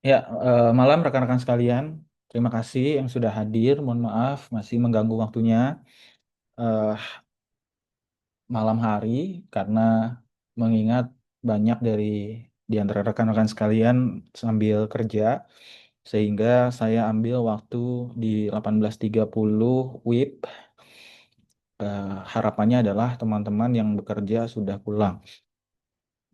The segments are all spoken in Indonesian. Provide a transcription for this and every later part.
Ya, malam rekan-rekan sekalian. Terima kasih yang sudah hadir. Mohon maaf masih mengganggu waktunya eh, malam hari karena mengingat banyak di antara rekan-rekan sekalian sambil kerja sehingga saya ambil waktu di 18.30 WIB. Harapannya adalah teman-teman yang bekerja sudah pulang.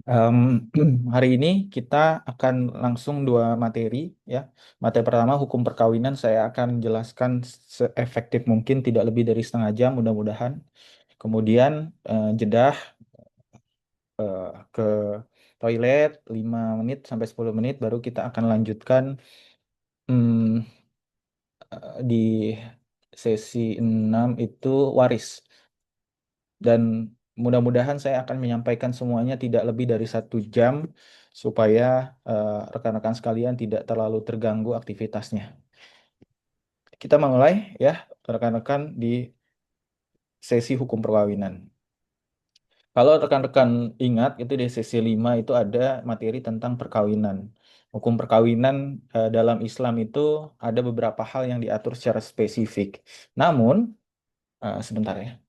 Em, Hari ini kita akan langsung dua materi ya. Materi pertama hukum perkawinan saya akan jelaskan seefektif mungkin tidak lebih dari setengah jam mudah-mudahan. Kemudian jeda ke toilet 5 menit sampai 10 menit baru kita akan lanjutkan hmm, di sesi 6 itu waris. Dan mudah-mudahan saya akan menyampaikan semuanya tidak lebih dari 1 jam supaya rekan-rekan sekalian tidak terlalu terganggu aktivitasnya. Kita mulai ya rekan-rekan di sesi hukum perkawinan. Kalau rekan-rekan ingat itu di sesi 5 itu ada materi tentang perkawinan. Hukum perkawinan dalam Islam itu ada beberapa hal yang diatur secara spesifik. Namun, sebentar ya,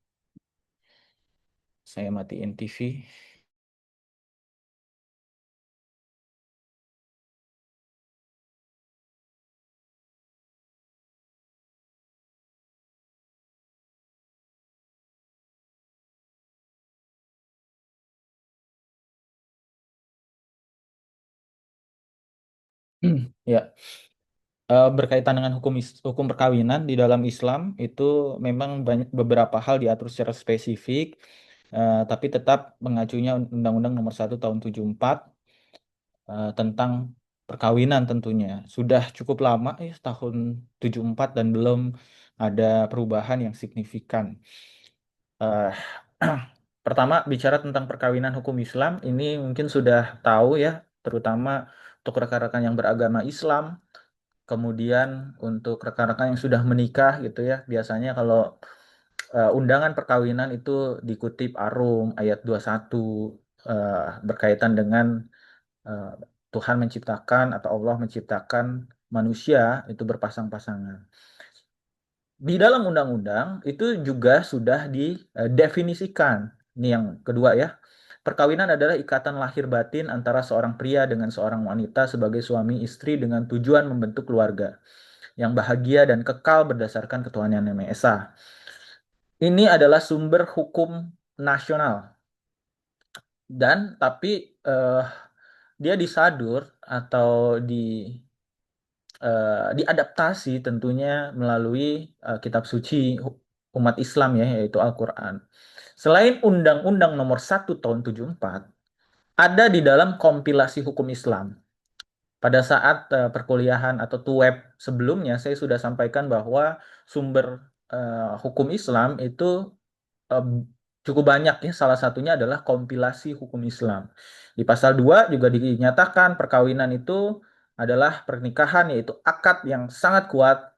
saya matiin TV. Ya, berkaitan dengan hukum perkawinan di dalam Islam itu memang banyak beberapa hal diatur secara spesifik, tapi tetap mengacunya Undang-Undang Nomor 1 Tahun 74 tentang perkawinan tentunya. Sudah cukup lama ya tahun 74 dan belum ada perubahan yang signifikan. Eh, Pertama bicara tentang perkawinan hukum Islam ini mungkin sudah tahu ya, terutama untuk rekan-rekan yang beragama Islam. Kemudian untuk rekan-rekan yang sudah menikah gitu ya, biasanya kalau undangan perkawinan itu dikutip Arum ayat 21 berkaitan dengan eh, Tuhan menciptakan atau Allah menciptakan manusia itu berpasang-pasangan. Di dalam undang-undang itu juga sudah didefinisikan. Ini yang kedua ya. Perkawinan adalah ikatan lahir batin antara seorang pria dengan seorang wanita sebagai suami istri dengan tujuan membentuk keluarga yang bahagia dan kekal berdasarkan ketuhanan Yang Maha Esa. Ini adalah sumber hukum nasional dan tapi eh, dia disadur atau diadaptasi tentunya melalui kitab suci umat Islam ya yaitu Al-Qur'an. Selain Undang-Undang Nomor 1 Tahun 74, ada di dalam kompilasi hukum Islam. Pada saat perkuliahan atau tuweb sebelumnya saya sudah sampaikan bahwa sumber hukum Islam itu eh, cukup banyak ya. Salah satunya adalah kompilasi hukum Islam. Di pasal 2 juga dinyatakan perkawinan itu adalah pernikahan yaitu akad yang sangat kuat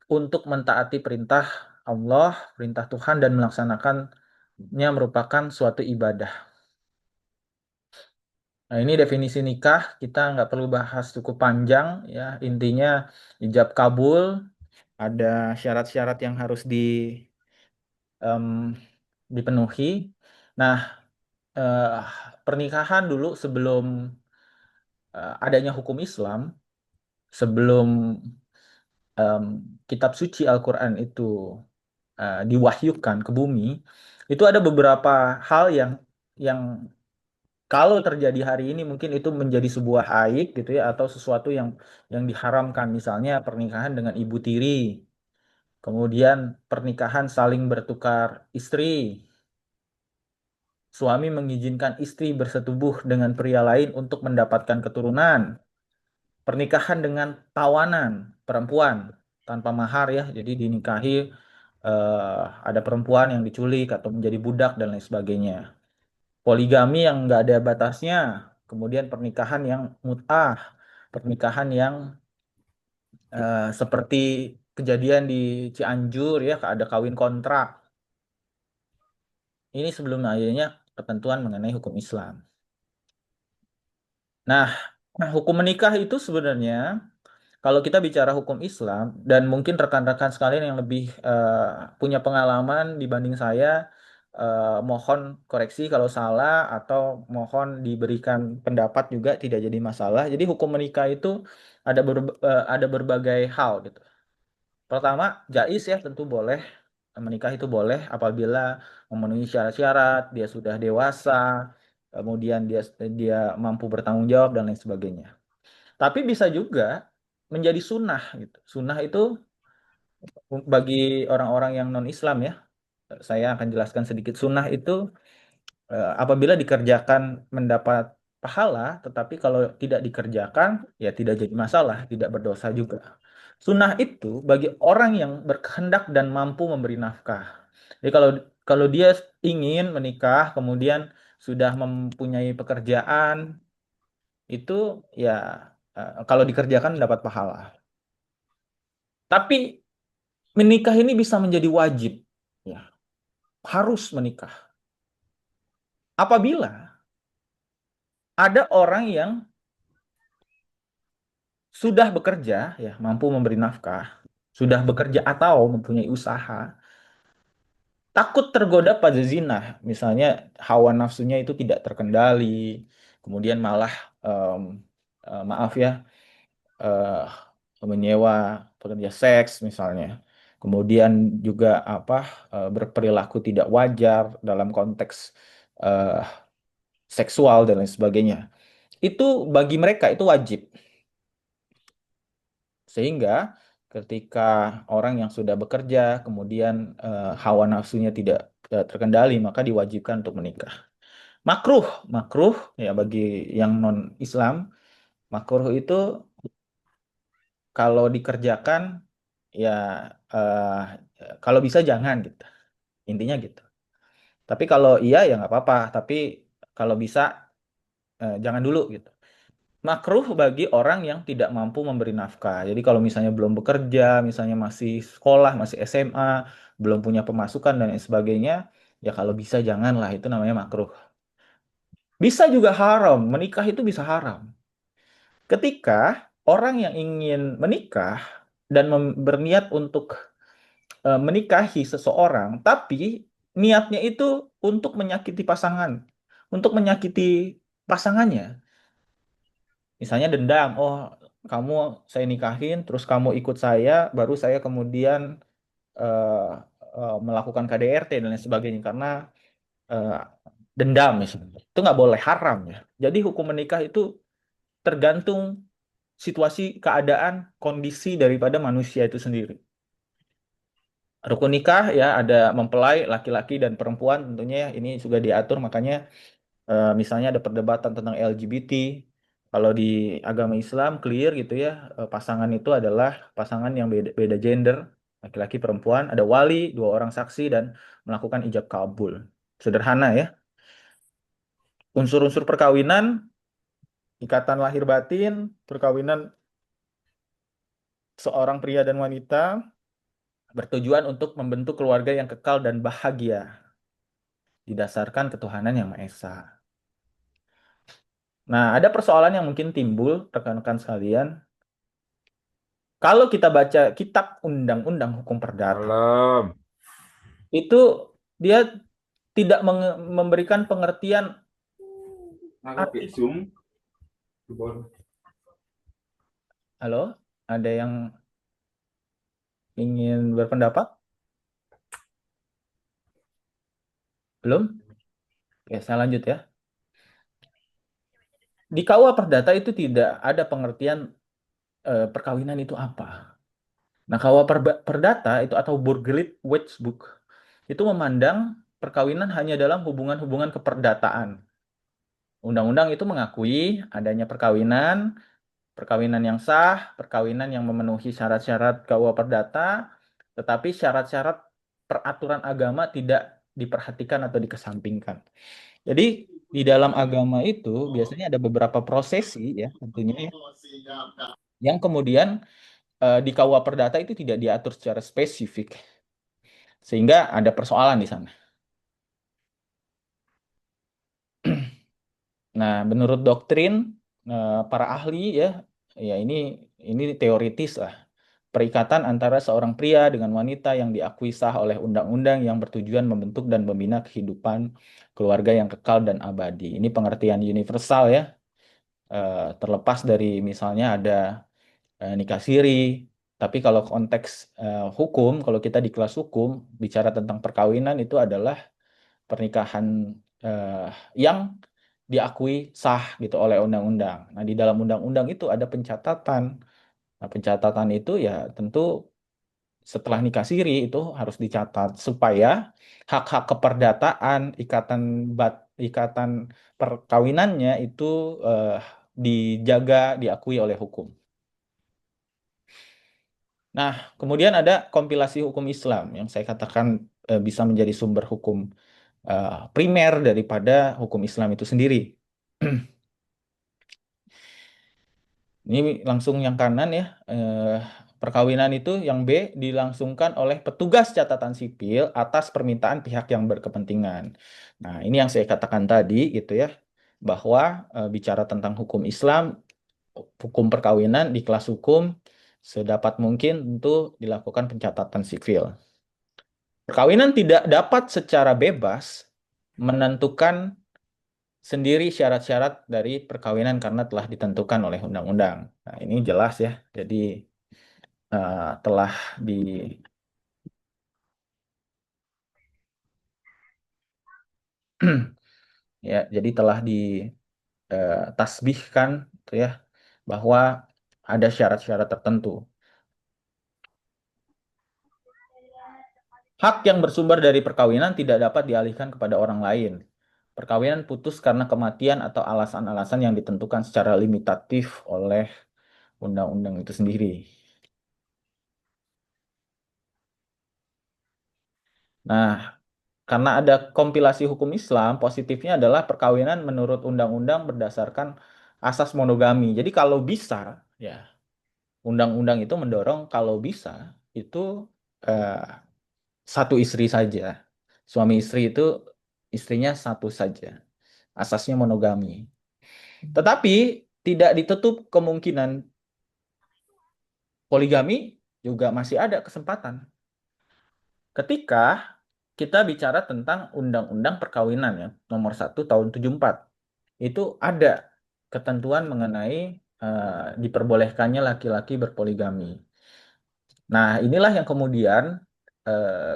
untuk mentaati perintah Allah, perintah Tuhan dan melaksanakannya merupakan suatu ibadah. Nah, ini definisi nikah, kita nggak perlu bahas cukup panjang ya. Intinya ijab kabul, ada syarat-syarat yang harus em, dipenuhi. Nah, eh, pernikahan dulu sebelum adanya hukum Islam, sebelum em, kitab suci Al-Quran itu diwahyukan ke bumi, itu ada beberapa hal yang kalau terjadi hari ini mungkin itu menjadi sebuah aib gitu ya atau sesuatu yang diharamkan misalnya pernikahan dengan ibu tiri, kemudian pernikahan saling bertukar istri, suami mengizinkan istri bersetubuh dengan pria lain untuk mendapatkan keturunan, pernikahan dengan tawanan perempuan tanpa mahar ya, jadi dinikahi ada perempuan yang diculik atau menjadi budak dan lain sebagainya. Poligami yang nggak ada batasnya, kemudian pernikahan yang mut'ah, pernikahan yang seperti kejadian di Cianjur ya, ada kawin kontrak. Ini sebelum adanya ketentuan mengenai hukum Islam. Nah, Nah, hukum menikah itu sebenarnya kalau kita bicara hukum Islam dan mungkin rekan-rekan sekalian yang lebih punya pengalaman dibanding saya, mohon koreksi kalau salah atau mohon diberikan pendapat juga tidak jadi masalah. Jadi hukum menikah itu ada berbagai hal gitu. Pertama, jais ya tentu boleh. Menikah itu boleh apabila memenuhi syarat-syarat, dia sudah dewasa, kemudian dia dia mampu bertanggung jawab dan lain sebagainya. Tapi bisa juga menjadi sunnah gitu. Sunnah itu bagi orang-orang yang non-Islam ya, saya akan jelaskan sedikit. Sunnah itu apabila dikerjakan mendapat pahala, tetapi kalau tidak dikerjakan ya tidak jadi masalah, tidak berdosa juga. Sunnah itu bagi orang yang berkehendak dan mampu memberi nafkah. Jadi kalau kalau dia ingin menikah, kemudian sudah mempunyai pekerjaan, itu ya kalau dikerjakan dapat pahala. Tapi menikah ini bisa menjadi wajib, ya, harus menikah. Apabila ada orang yang sudah bekerja, ya, mampu memberi nafkah, sudah bekerja atau mempunyai usaha, takut tergoda pada zina, misalnya hawa nafsunya itu tidak terkendali, kemudian malah em, maaf ya, menyewa pekerja seks misalnya. Kemudian juga apa berperilaku tidak wajar dalam konteks eh, seksual dan lain sebagainya. Itu bagi mereka itu wajib. Sehingga ketika orang yang sudah bekerja kemudian hawa nafsunya tidak terkendali, maka diwajibkan untuk menikah. Makruh, makruh ya bagi yang non Islam, makruh itu kalau dikerjakan ya eh, kalau bisa jangan gitu. Intinya gitu. Tapi kalau iya ya nggak apa-apa. Tapi kalau bisa jangan dulu gitu. Makruh bagi orang yang tidak mampu memberi nafkah. Jadi kalau misalnya belum bekerja, misalnya masih sekolah, masih SMA, belum punya pemasukan dan lain sebagainya, ya kalau bisa janganlah, itu namanya makruh. Bisa juga haram, menikah itu bisa haram. Ketika orang yang ingin menikah dan berniat untuk menikahi seseorang, tapi niatnya itu untuk menyakiti pasangan, untuk menyakiti pasangannya. Misalnya dendam, oh kamu saya nikahin, terus kamu ikut saya, baru saya kemudian eh, melakukan KDRT dan lain sebagainya karena eh, dendam misalnya. Itu nggak boleh, haram ya. Jadi hukum menikah itu tergantung situasi, keadaan, kondisi daripada manusia itu sendiri. Rukun nikah ya ada mempelai laki-laki dan perempuan tentunya ya, ini juga diatur, makanya misalnya ada perdebatan tentang LGBT. Kalau di agama Islam clear gitu ya, pasangan itu adalah pasangan yang beda, beda gender, laki-laki perempuan, ada wali, dua orang saksi dan melakukan ijab kabul. Sederhana ya. Unsur-unsur perkawinan, ikatan lahir batin, perkawinan seorang pria dan wanita bertujuan untuk membentuk keluarga yang kekal dan bahagia didasarkan ketuhanan yang Maha Esa. Nah, ada persoalan yang mungkin timbul, rekan-rekan sekalian. Kalau kita baca kitab Undang-Undang Hukum Perdata, Malam. itu dia tidak memberikan pengertian Aku arti. Zoom. Halo, ada yang ingin berpendapat? Belum? Oke, saya lanjut ya. Di KUA Perdata itu tidak ada pengertian perkawinan itu apa. Nah, KUA Perdata itu atau Burgerlijk Wetboek itu memandang perkawinan hanya dalam hubungan-hubungan keperdataan. Undang-undang itu mengakui adanya perkawinan, perkawinan yang sah, perkawinan yang memenuhi syarat-syarat KUA Perdata, tetapi syarat-syarat peraturan agama tidak diperhatikan atau dikesampingkan. Jadi di dalam agama itu biasanya ada beberapa prosesi ya tentunya ya, yang kemudian di KUA Perdata itu tidak diatur secara spesifik sehingga ada persoalan di sana. Nah, menurut doktrin para ahli ya, ya ini teoritis lah. Perikatan antara seorang pria dengan wanita yang diakui sah oleh undang-undang yang bertujuan membentuk dan membina kehidupan keluarga yang kekal dan abadi. Ini pengertian universal ya. Terlepas dari misalnya ada nikah siri. Tapi kalau konteks hukum, kalau kita di kelas hukum bicara tentang perkawinan itu adalah pernikahan eh, yang diakui sah gitu oleh undang-undang. Nah, di dalam undang-undang itu ada pencatatan. Nah, pencatatan itu ya tentu setelah nikah siri itu harus dicatat supaya hak-hak keperdataan, ikatan perkawinannya itu eh, dijaga, diakui oleh hukum. Nah, kemudian ada kompilasi hukum Islam yang saya katakan bisa menjadi sumber hukum primer daripada hukum Islam itu sendiri. Ini langsung yang kanan ya. Perkawinan itu yang B dilangsungkan oleh petugas catatan sipil atas permintaan pihak yang berkepentingan. Nah, ini yang saya katakan tadi gitu ya, bahwa bicara tentang hukum Islam, hukum perkawinan di kelas hukum sedapat mungkin untuk dilakukan pencatatan sipil. Perkawinan tidak dapat secara bebas menentukan sendiri syarat-syarat dari perkawinan karena telah ditentukan oleh undang-undang. Nah, ini jelas ya. Jadi telah di ya, jadi telah ditasbihkan gitu ya bahwa ada syarat-syarat tertentu. Hak yang bersumber dari perkawinan tidak dapat dialihkan kepada orang lain. Perkawinan putus karena kematian atau alasan-alasan yang ditentukan secara limitatif oleh undang-undang itu sendiri. Nah, karena ada kompilasi hukum Islam, positifnya adalah perkawinan menurut undang-undang berdasarkan asas monogami. Jadi kalau bisa, ya undang-undang itu mendorong kalau bisa itu eh, satu istri saja. Suami istri itu istrinya satu saja. Asasnya monogami. Tetapi tidak ditutup kemungkinan poligami juga masih ada kesempatan. Ketika kita bicara tentang Undang-Undang Perkawinan ya, nomor 1 tahun 74, itu ada ketentuan mengenai diperbolehkannya laki-laki berpoligami. Nah, inilah yang kemudian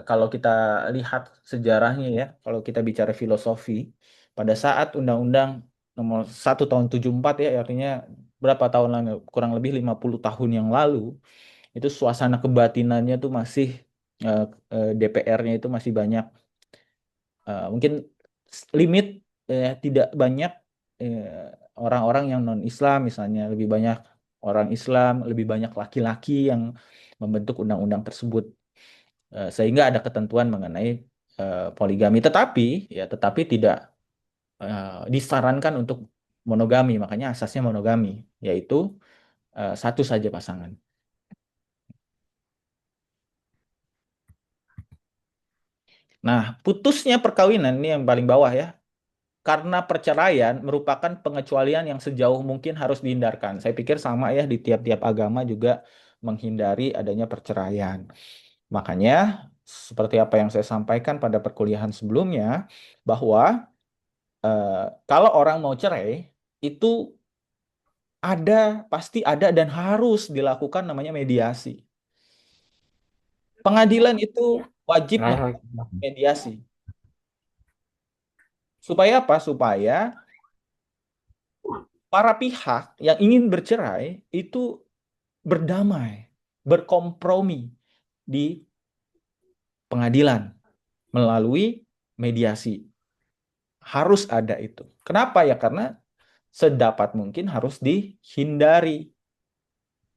kalau kita lihat sejarahnya ya, kalau kita bicara filosofi, pada saat Undang-Undang nomor 1 tahun 74 ya, artinya berapa tahun lalu, kurang lebih 50 tahun yang lalu, itu suasana kebatinannya tuh masih DPR-nya itu masih banyak mungkin limit tidak banyak eh, orang-orang yang non-Islam misalnya lebih banyak orang Islam lebih banyak laki-laki yang membentuk undang-undang tersebut. Sehingga ada ketentuan mengenai poligami tetapi tidak disarankan untuk monogami, makanya asasnya monogami yaitu satu saja pasangan. Nah, putusnya perkawinan ini yang paling bawah ya, karena perceraian merupakan pengecualian yang sejauh mungkin harus dihindarkan. Saya pikir sama ya di tiap-tiap agama juga menghindari adanya perceraian. Makanya seperti apa yang saya sampaikan pada perkuliahan sebelumnya bahwa eh, kalau orang mau cerai itu pasti ada dan harus dilakukan namanya mediasi. Pengadilan itu wajib melakukan mediasi. Supaya apa? Supaya para pihak yang ingin bercerai itu berdamai, berkompromi di pengadilan melalui mediasi. Harus ada itu. Kenapa ya? Karena sedapat mungkin harus dihindari.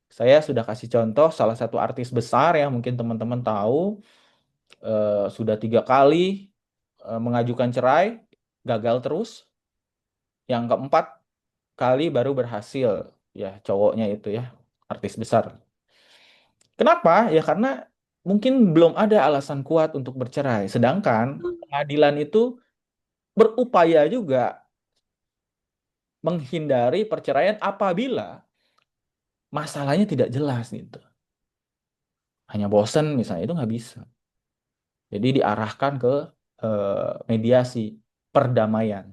Saya sudah kasih contoh salah satu artis besar yang mungkin teman-teman tahu sudah 3 kali mengajukan cerai, gagal terus. Yang keempat kali baru berhasil, ya cowoknya itu ya, artis besar. Kenapa? Ya karena mungkin belum ada alasan kuat untuk bercerai. Sedangkan pengadilan itu berupaya juga menghindari perceraian apabila masalahnya tidak jelas gitu. Hanya bosen misalnya itu nggak bisa. Jadi diarahkan ke mediasi, perdamaian.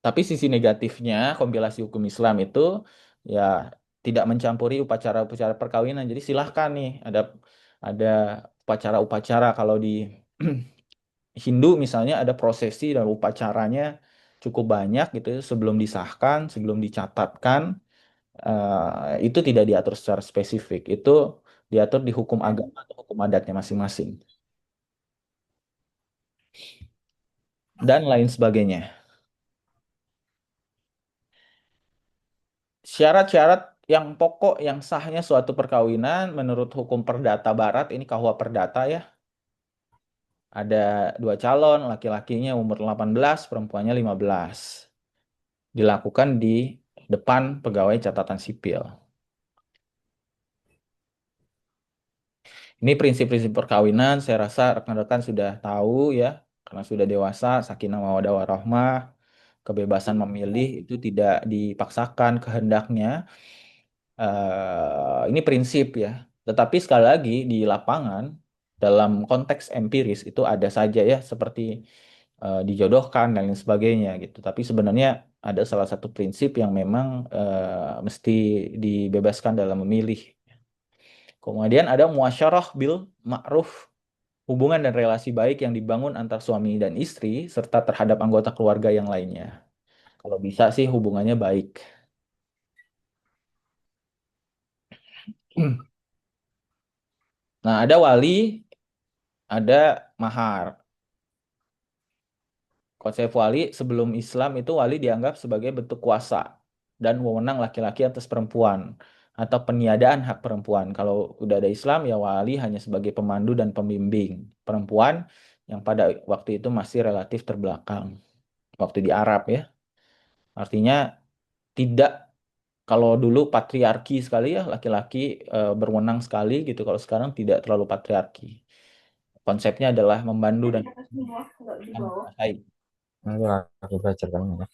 Tapi sisi negatifnya kompilasi hukum Islam itu ya tidak mencampuri upacara-upacara perkawinan. Jadi silahkan nih ada upacara-upacara kalau di Hindu misalnya ada prosesi dan upacaranya cukup banyak gitu ya, sebelum disahkan, sebelum dicatatkan itu tidak diatur secara spesifik. Itu diatur di hukum agama atau hukum adatnya masing-masing dan lain sebagainya. Syarat-syarat yang pokok yang sahnya suatu perkawinan menurut hukum perdata barat ini KUHA perdata ya. Ada dua calon, laki-lakinya umur 18, perempuannya 15. Dilakukan di depan pegawai catatan sipil. Ini prinsip-prinsip perkawinan saya rasa rekan-rekan sudah tahu ya, karena sudah dewasa, sakinah mawaddah warahmah, kebebasan memilih itu tidak dipaksakan kehendaknya. Ini prinsip ya. Tetapi sekali lagi di lapangan dalam konteks empiris itu ada saja ya seperti dijodohkan dan lain sebagainya gitu. Tapi sebenarnya ada salah satu prinsip yang memang mesti dibebaskan dalam memilih. Kemudian ada muasyarah bil ma'ruf, hubungan dan relasi baik yang dibangun antar suami dan istri serta terhadap anggota keluarga yang lainnya. Kalau bisa sih hubungannya baik. Nah, ada wali, ada mahar. Konsep wali sebelum Islam itu wali dianggap sebagai bentuk kuasa dan wewenang laki-laki atas perempuan atau peniadaan hak perempuan. Kalau udah ada Islam ya wali hanya sebagai pemandu dan pembimbing perempuan yang pada waktu itu masih relatif terbelakang. Waktu di Arab ya. Artinya tidak kalau dulu patriarki sekali ya laki-laki berwenang sekali gitu. Kalau sekarang tidak terlalu patriarki. Konsepnya adalah membantu dan menguasai. Nanti aku belajar kamu ya.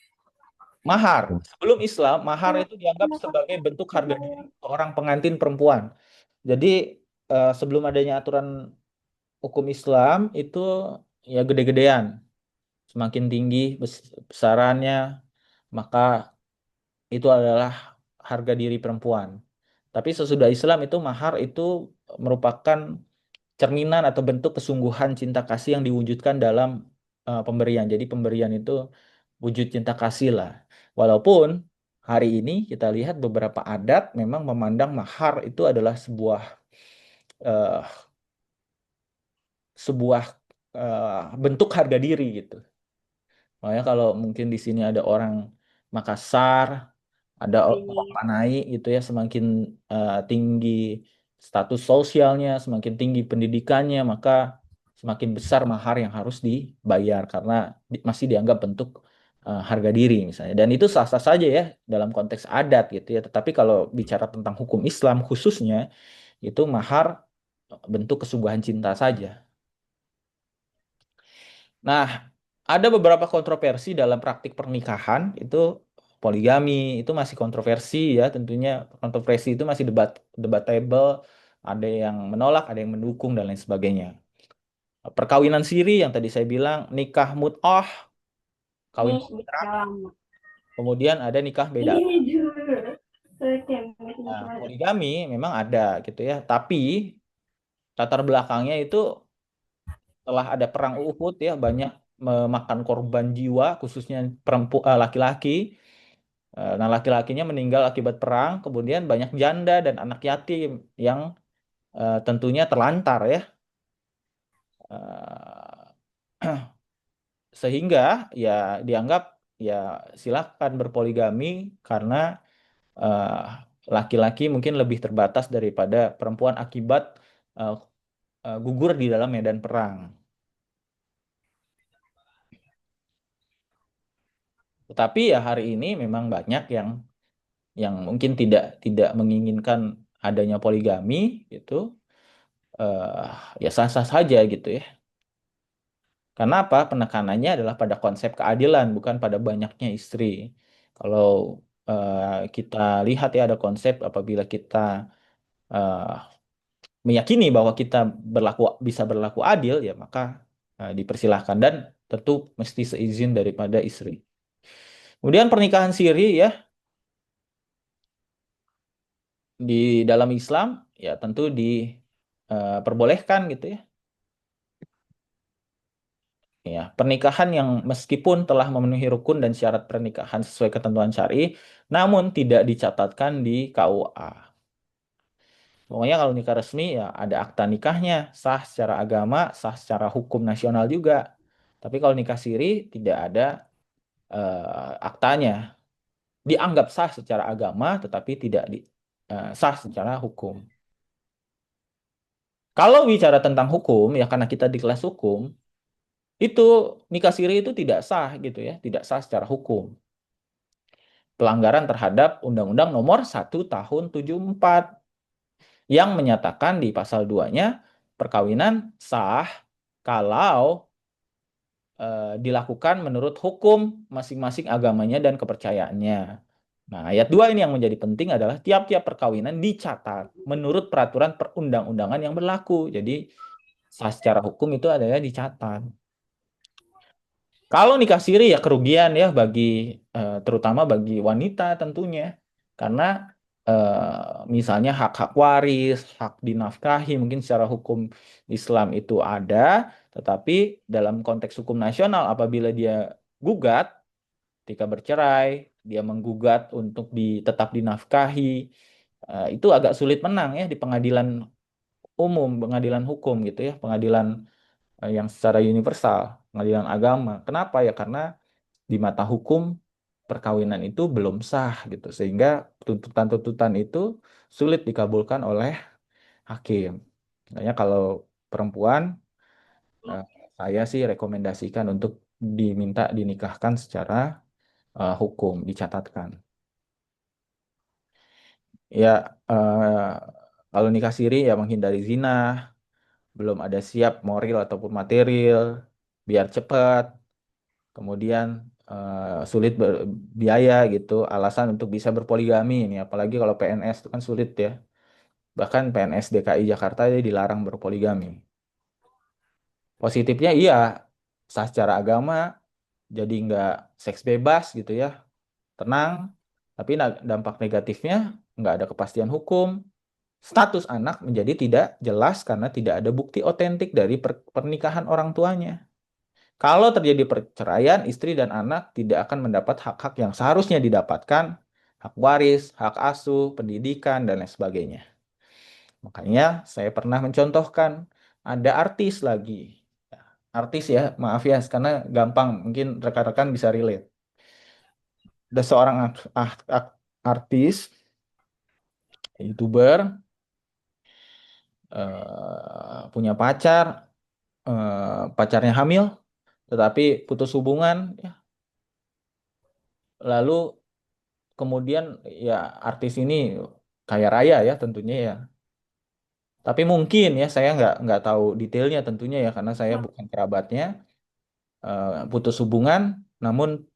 Mahar. Sebelum Islam, mahar itu dianggap sebagai bentuk harga diri seorang pengantin perempuan. Jadi sebelum adanya aturan hukum Islam itu ya gede-gedean. Semakin tinggi besarannya, maka itu adalah harga diri perempuan. Tapi sesudah Islam itu mahar itu merupakan cerminan atau bentuk kesungguhan cinta kasih yang diwujudkan dalam pemberian. Jadi pemberian itu wujud cinta kasih lah. Walaupun hari ini kita lihat beberapa adat memang memandang mahar itu adalah eh, sebuah bentuk harga diri gitu. Makanya kalau mungkin di sini ada orang Makassar, ada orang Panai gitu ya, semakin tinggi status sosialnya, semakin tinggi pendidikannya, maka semakin besar mahar yang harus dibayar karena masih dianggap bentuk harga diri misalnya. Dan itu sah-sah saja ya dalam konteks adat gitu ya. Tetapi kalau bicara tentang hukum Islam khususnya, itu mahar bentuk kesungguhan cinta saja. Nah, ada beberapa kontroversi dalam praktik pernikahan itu poligami itu masih kontroversi ya tentunya kontroversi itu masih debatable, ada yang menolak, ada yang mendukung dan lain sebagainya. Perkawinan siri yang tadi saya bilang nikah mut'ah, kawin Nih, di kontrak, dalam. kemudian ada nikah beda. Ini dulu. Nah, poligami memang ada gitu ya, tapi latar belakangnya itu setelah ada perang Uhud ya banyak memakan korban jiwa khususnya perempuan laki-laki. Nah, laki-lakinya meninggal akibat perang, kemudian banyak janda dan anak yatim yang tentunya terlantar ya. Sehingga ya dianggap ya silakan berpoligami karena eh, laki-laki mungkin lebih terbatas daripada perempuan akibat eh, gugur di dalam medan perang. Tetapi ya hari ini memang banyak yang mungkin tidak tidak menginginkan adanya poligami gitu. Ya sah-sah saja gitu ya. Karena apa? Penekanannya adalah pada konsep keadilan, bukan pada banyaknya istri. Kalau kita lihat ya ada konsep apabila kita eh, meyakini bahwa kita bisa berlaku adil, ya maka dipersilahkan dan tentu mesti seizin daripada istri. Kemudian pernikahan siri ya di dalam Islam ya tentu diperbolehkan gitu ya. Ya, pernikahan yang meskipun telah memenuhi rukun dan syarat pernikahan sesuai ketentuan syari, namun tidak dicatatkan di KUA. Pokoknya kalau nikah resmi ya ada akta nikahnya, sah secara agama, sah secara hukum nasional juga. Tapi kalau nikah siri tidak ada aktanya. Dianggap sah secara agama, tetapi tidak sah secara hukum. Kalau bicara tentang hukum, ya karena kita di kelas hukum, itu nikah siri itu tidak sah gitu ya, tidak sah secara hukum. Pelanggaran terhadap Undang-Undang Nomor 1 Tahun 74 yang menyatakan di pasal 2-nya perkawinan sah kalau dilakukan menurut hukum masing-masing agamanya dan kepercayaannya. Nah, ayat 2 ini yang menjadi penting adalah tiap-tiap perkawinan dicatat menurut peraturan perundang-undangan yang berlaku. Jadi, sah secara hukum itu adalah dicatat. Kalau nikah siri ya kerugian ya bagi terutama bagi wanita tentunya. Karena misalnya hak-hak waris, hak dinafkahi mungkin secara hukum Islam itu ada, tetapi dalam konteks hukum nasional apabila dia gugat ketika bercerai, dia menggugat untuk tetap dinafkahi, itu agak sulit menang ya di pengadilan umum, pengadilan hukum gitu ya, pengadilan yang secara universal, pengadilan agama. Kenapa ya? Karena di mata hukum perkawinan itu belum sah gitu, sehingga tuntutan-tuntutan itu sulit dikabulkan oleh hakim. Makanya kalau perempuan, eh, saya sih rekomendasikan untuk diminta dinikahkan secara hukum, dicatatkan. Ya, kalau nikah siri ya menghindari zina, belum ada siap moral ataupun material, biar cepat. Kemudian sulit biaya gitu, alasan untuk bisa berpoligami ini, apalagi kalau PNS itu kan sulit ya. Bahkan PNS DKI Jakarta dia dilarang berpoligami. Positifnya iya, sah secara agama, jadi nggak seks bebas gitu ya, tenang. Tapi dampak negatifnya nggak ada kepastian hukum. Status anak menjadi tidak jelas karena tidak ada bukti otentik dari pernikahan orang tuanya. Kalau terjadi perceraian, istri dan anak tidak akan mendapat hak-hak yang seharusnya didapatkan, hak waris, hak asuh, pendidikan, dan lain sebagainya. Makanya saya pernah mencontohkan, ada artis lagi. Artis ya, maaf ya, karena gampang, mungkin rekan-rekan bisa relate. Ada seorang artis, YouTuber, punya pacar, pacarnya hamil, tetapi putus hubungan, ya. Lalu kemudian ya artis ini kaya raya ya tentunya ya. Tapi mungkin ya saya nggak tahu detailnya tentunya ya karena saya bukan kerabatnya. Putus hubungan, namun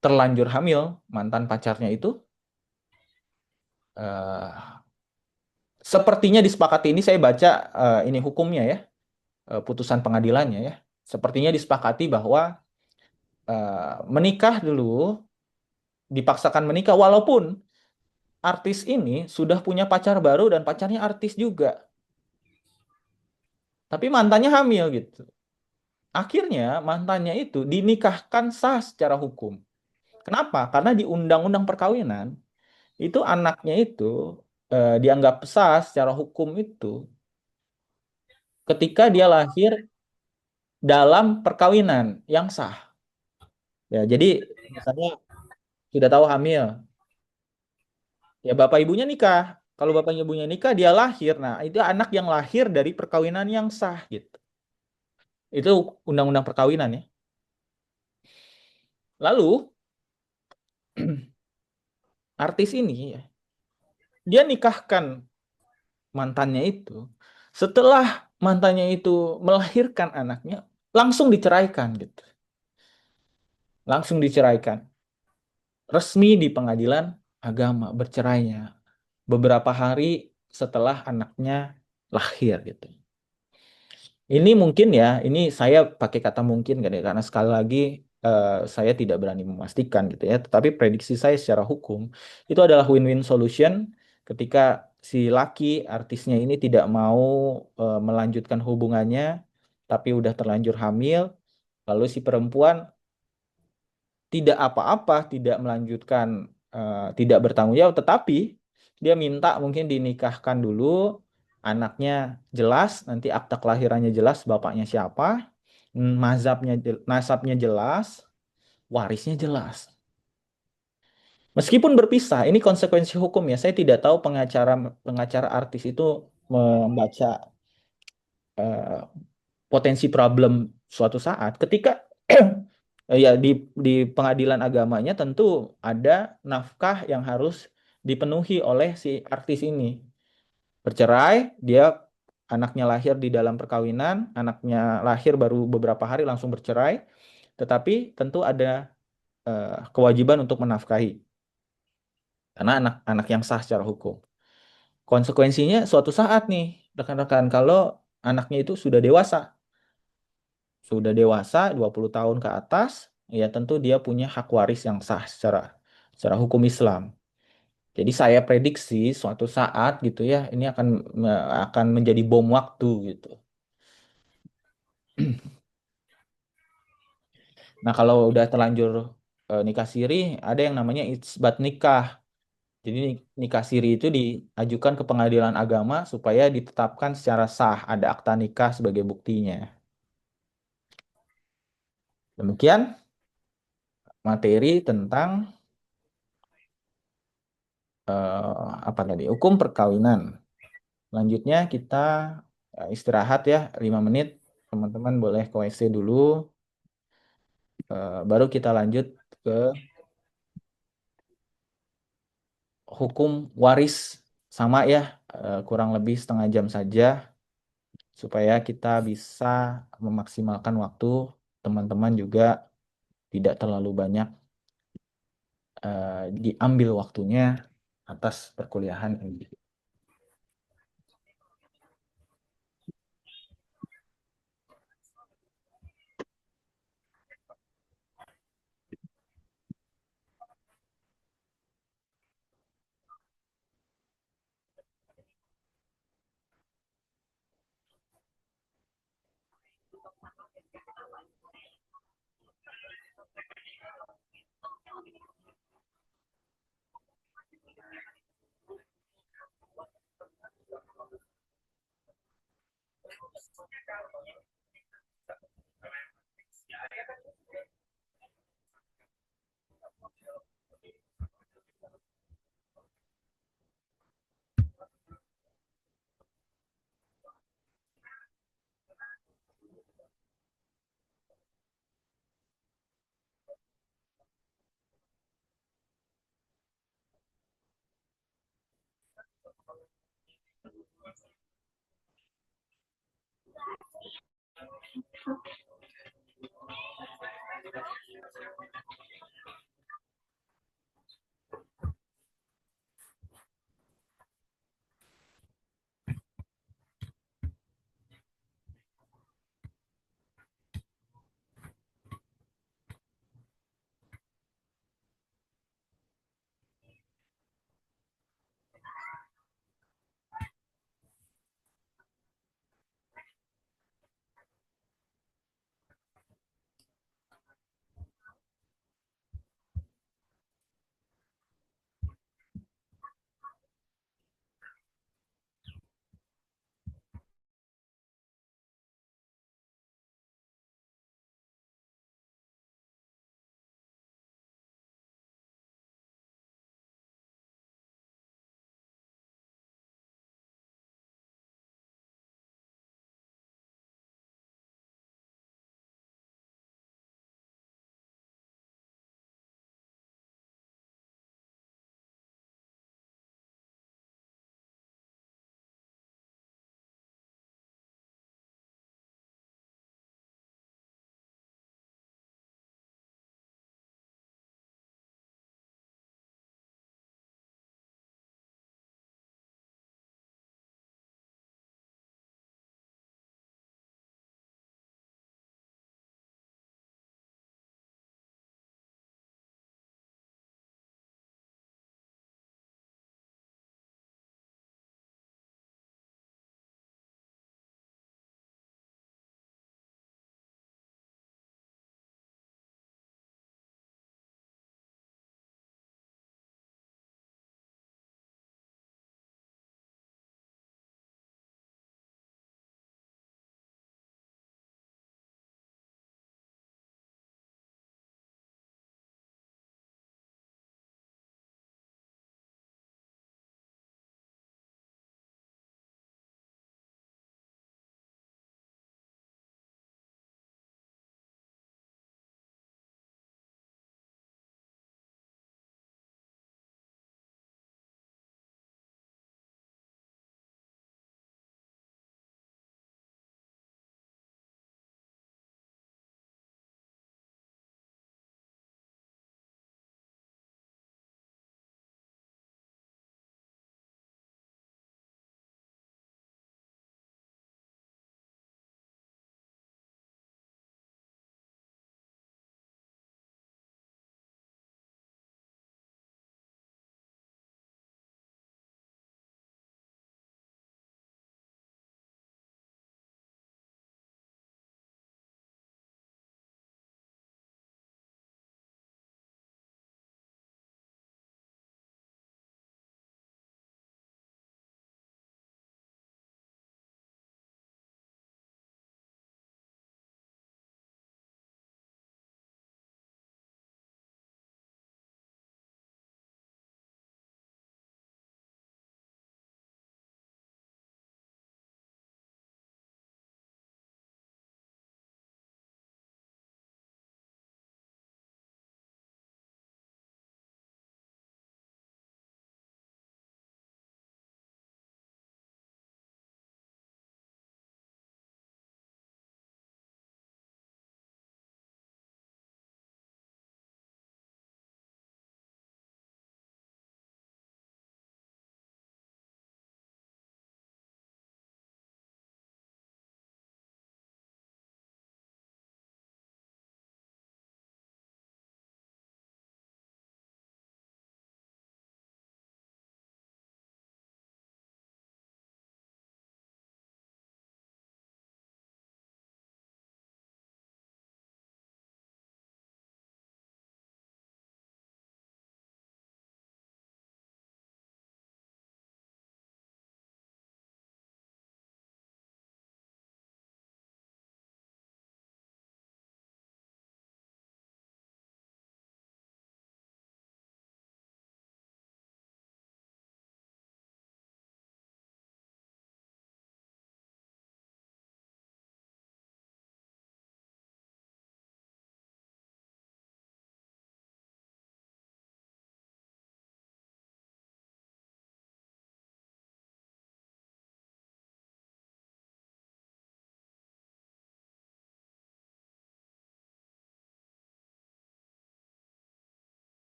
terlanjur hamil mantan pacarnya itu. eh, Sepertinya disepakati ini saya baca ini hukumnya ya, putusan pengadilannya ya. Sepertinya disepakati bahwa menikah dulu, dipaksakan menikah walaupun artis ini sudah punya pacar baru dan pacarnya artis juga. Tapi mantannya hamil gitu. Akhirnya mantannya itu dinikahkan sah secara hukum. Kenapa? Karena di Undang-Undang Perkawinan itu anaknya itu dianggap sah secara hukum itu ketika dia lahir dalam perkawinan yang sah. Ya, jadi misalnya sudah tahu hamil, ya bapak ibunya nikah. Kalau bapak ibunya nikah, dia lahir. Nah, itu anak yang lahir dari perkawinan yang sah gitu. Itu Undang-Undang Perkawinan ya. Lalu artis ini ya, dia nikahkan mantannya itu. Setelah mantannya itu melahirkan anaknya, langsung diceraikan gitu. Langsung diceraikan. Resmi di pengadilan agama bercerainya beberapa hari setelah anaknya lahir gitu. Ini mungkin ya, ini saya pakai kata mungkin kan ya, karena sekali lagi saya tidak berani memastikan gitu ya. Tetapi prediksi saya secara hukum itu adalah win-win solution ketika si laki artisnya ini tidak mau melanjutkan hubungannya, tapi udah terlanjur hamil, lalu si perempuan tidak apa-apa, tidak melanjutkan, tidak bertanggung jawab, tetapi dia minta mungkin dinikahkan dulu, anaknya jelas, nanti akta kelahirannya jelas, bapaknya siapa, nasabnya jelas, warisnya jelas. Meskipun berpisah, ini konsekuensi hukum ya. Saya tidak tahu pengacara pengacara artis itu membaca eh, potensi problem suatu saat ketika ya di pengadilan agamanya tentu ada nafkah yang harus dipenuhi oleh si artis ini. Bercerai, dia anaknya lahir di dalam perkawinan, anaknya lahir baru beberapa hari langsung bercerai, tetapi tentu ada kewajiban untuk menafkahi karena anak-anak yang sah secara hukum. Konsekuensinya suatu saat nih, rekan-rekan, kalau anaknya itu sudah dewasa 20 tahun ke atas, ya tentu dia punya hak waris yang sah secara hukum Islam. Jadi saya prediksi suatu saat gitu ya, ini akan menjadi bom waktu gitu. Nah, kalau udah terlanjur nikah siri, ada yang namanya isbat nikah. Jadi nikah siri itu diajukan ke pengadilan agama supaya ditetapkan secara sah, ada akta nikah sebagai buktinya. Demikian materi tentang apa tadi? Hukum perkawinan. Selanjutnya kita istirahat ya 5 menit. Teman-teman boleh ke WC dulu. Baru kita lanjut ke hukum waris sama ya, kurang lebih setengah jam saja supaya kita bisa memaksimalkan waktu. Teman-teman juga tidak terlalu banyak diambil waktunya atas perkuliahan ini.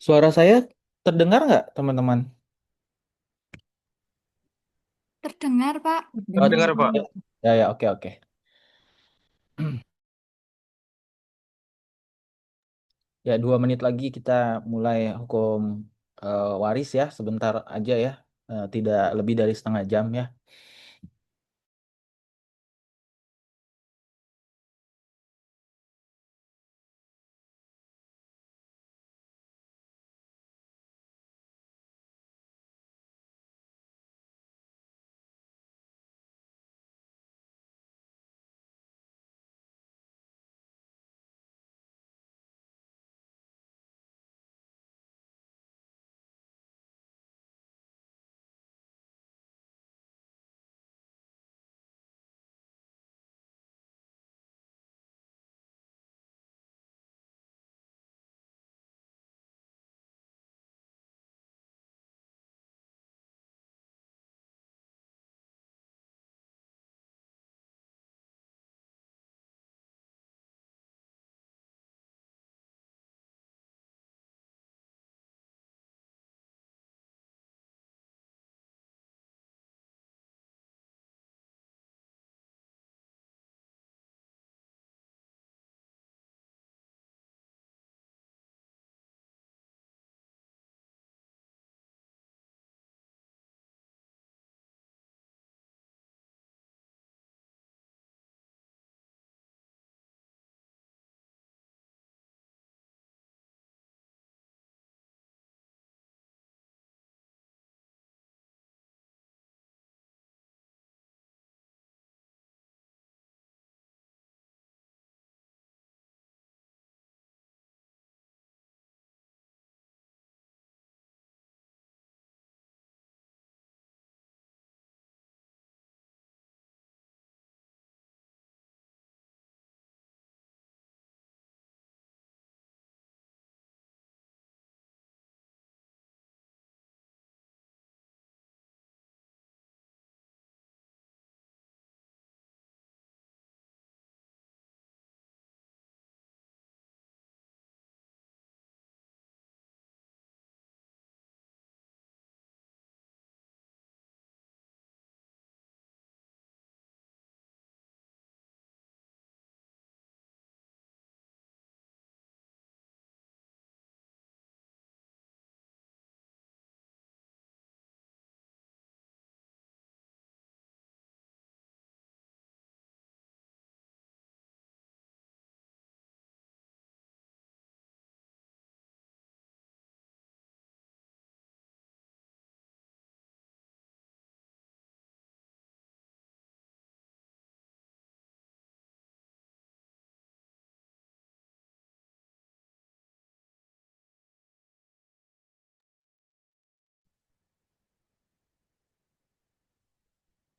Suara saya terdengar nggak, teman-teman? Terdengar, Pak. Oh, dengar, Pak. Ya, ya, oke, oke. Ya, 2 menit lagi kita mulai hukum waris ya, sebentar aja ya. Tidak lebih dari setengah jam ya.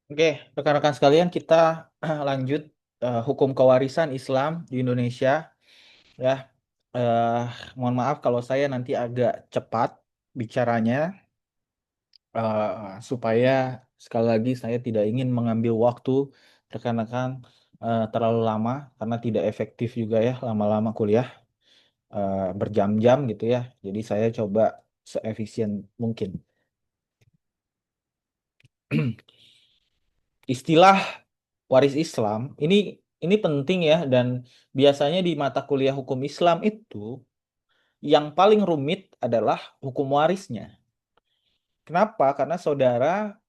Oke, rekan-rekan sekalian, kita lanjut hukum kewarisan Islam di Indonesia ya. Eh, Mohon maaf kalau saya nanti agak cepat bicaranya, supaya sekali lagi saya tidak ingin mengambil waktu rekan-rekan terlalu lama karena tidak efektif juga ya lama-lama kuliah berjam-jam gitu ya. Jadi saya coba seefisien mungkin. Istilah waris Islam ini penting ya, dan biasanya di mata kuliah hukum Islam itu yang paling rumit adalah hukum warisnya. Kenapa? Karena saudara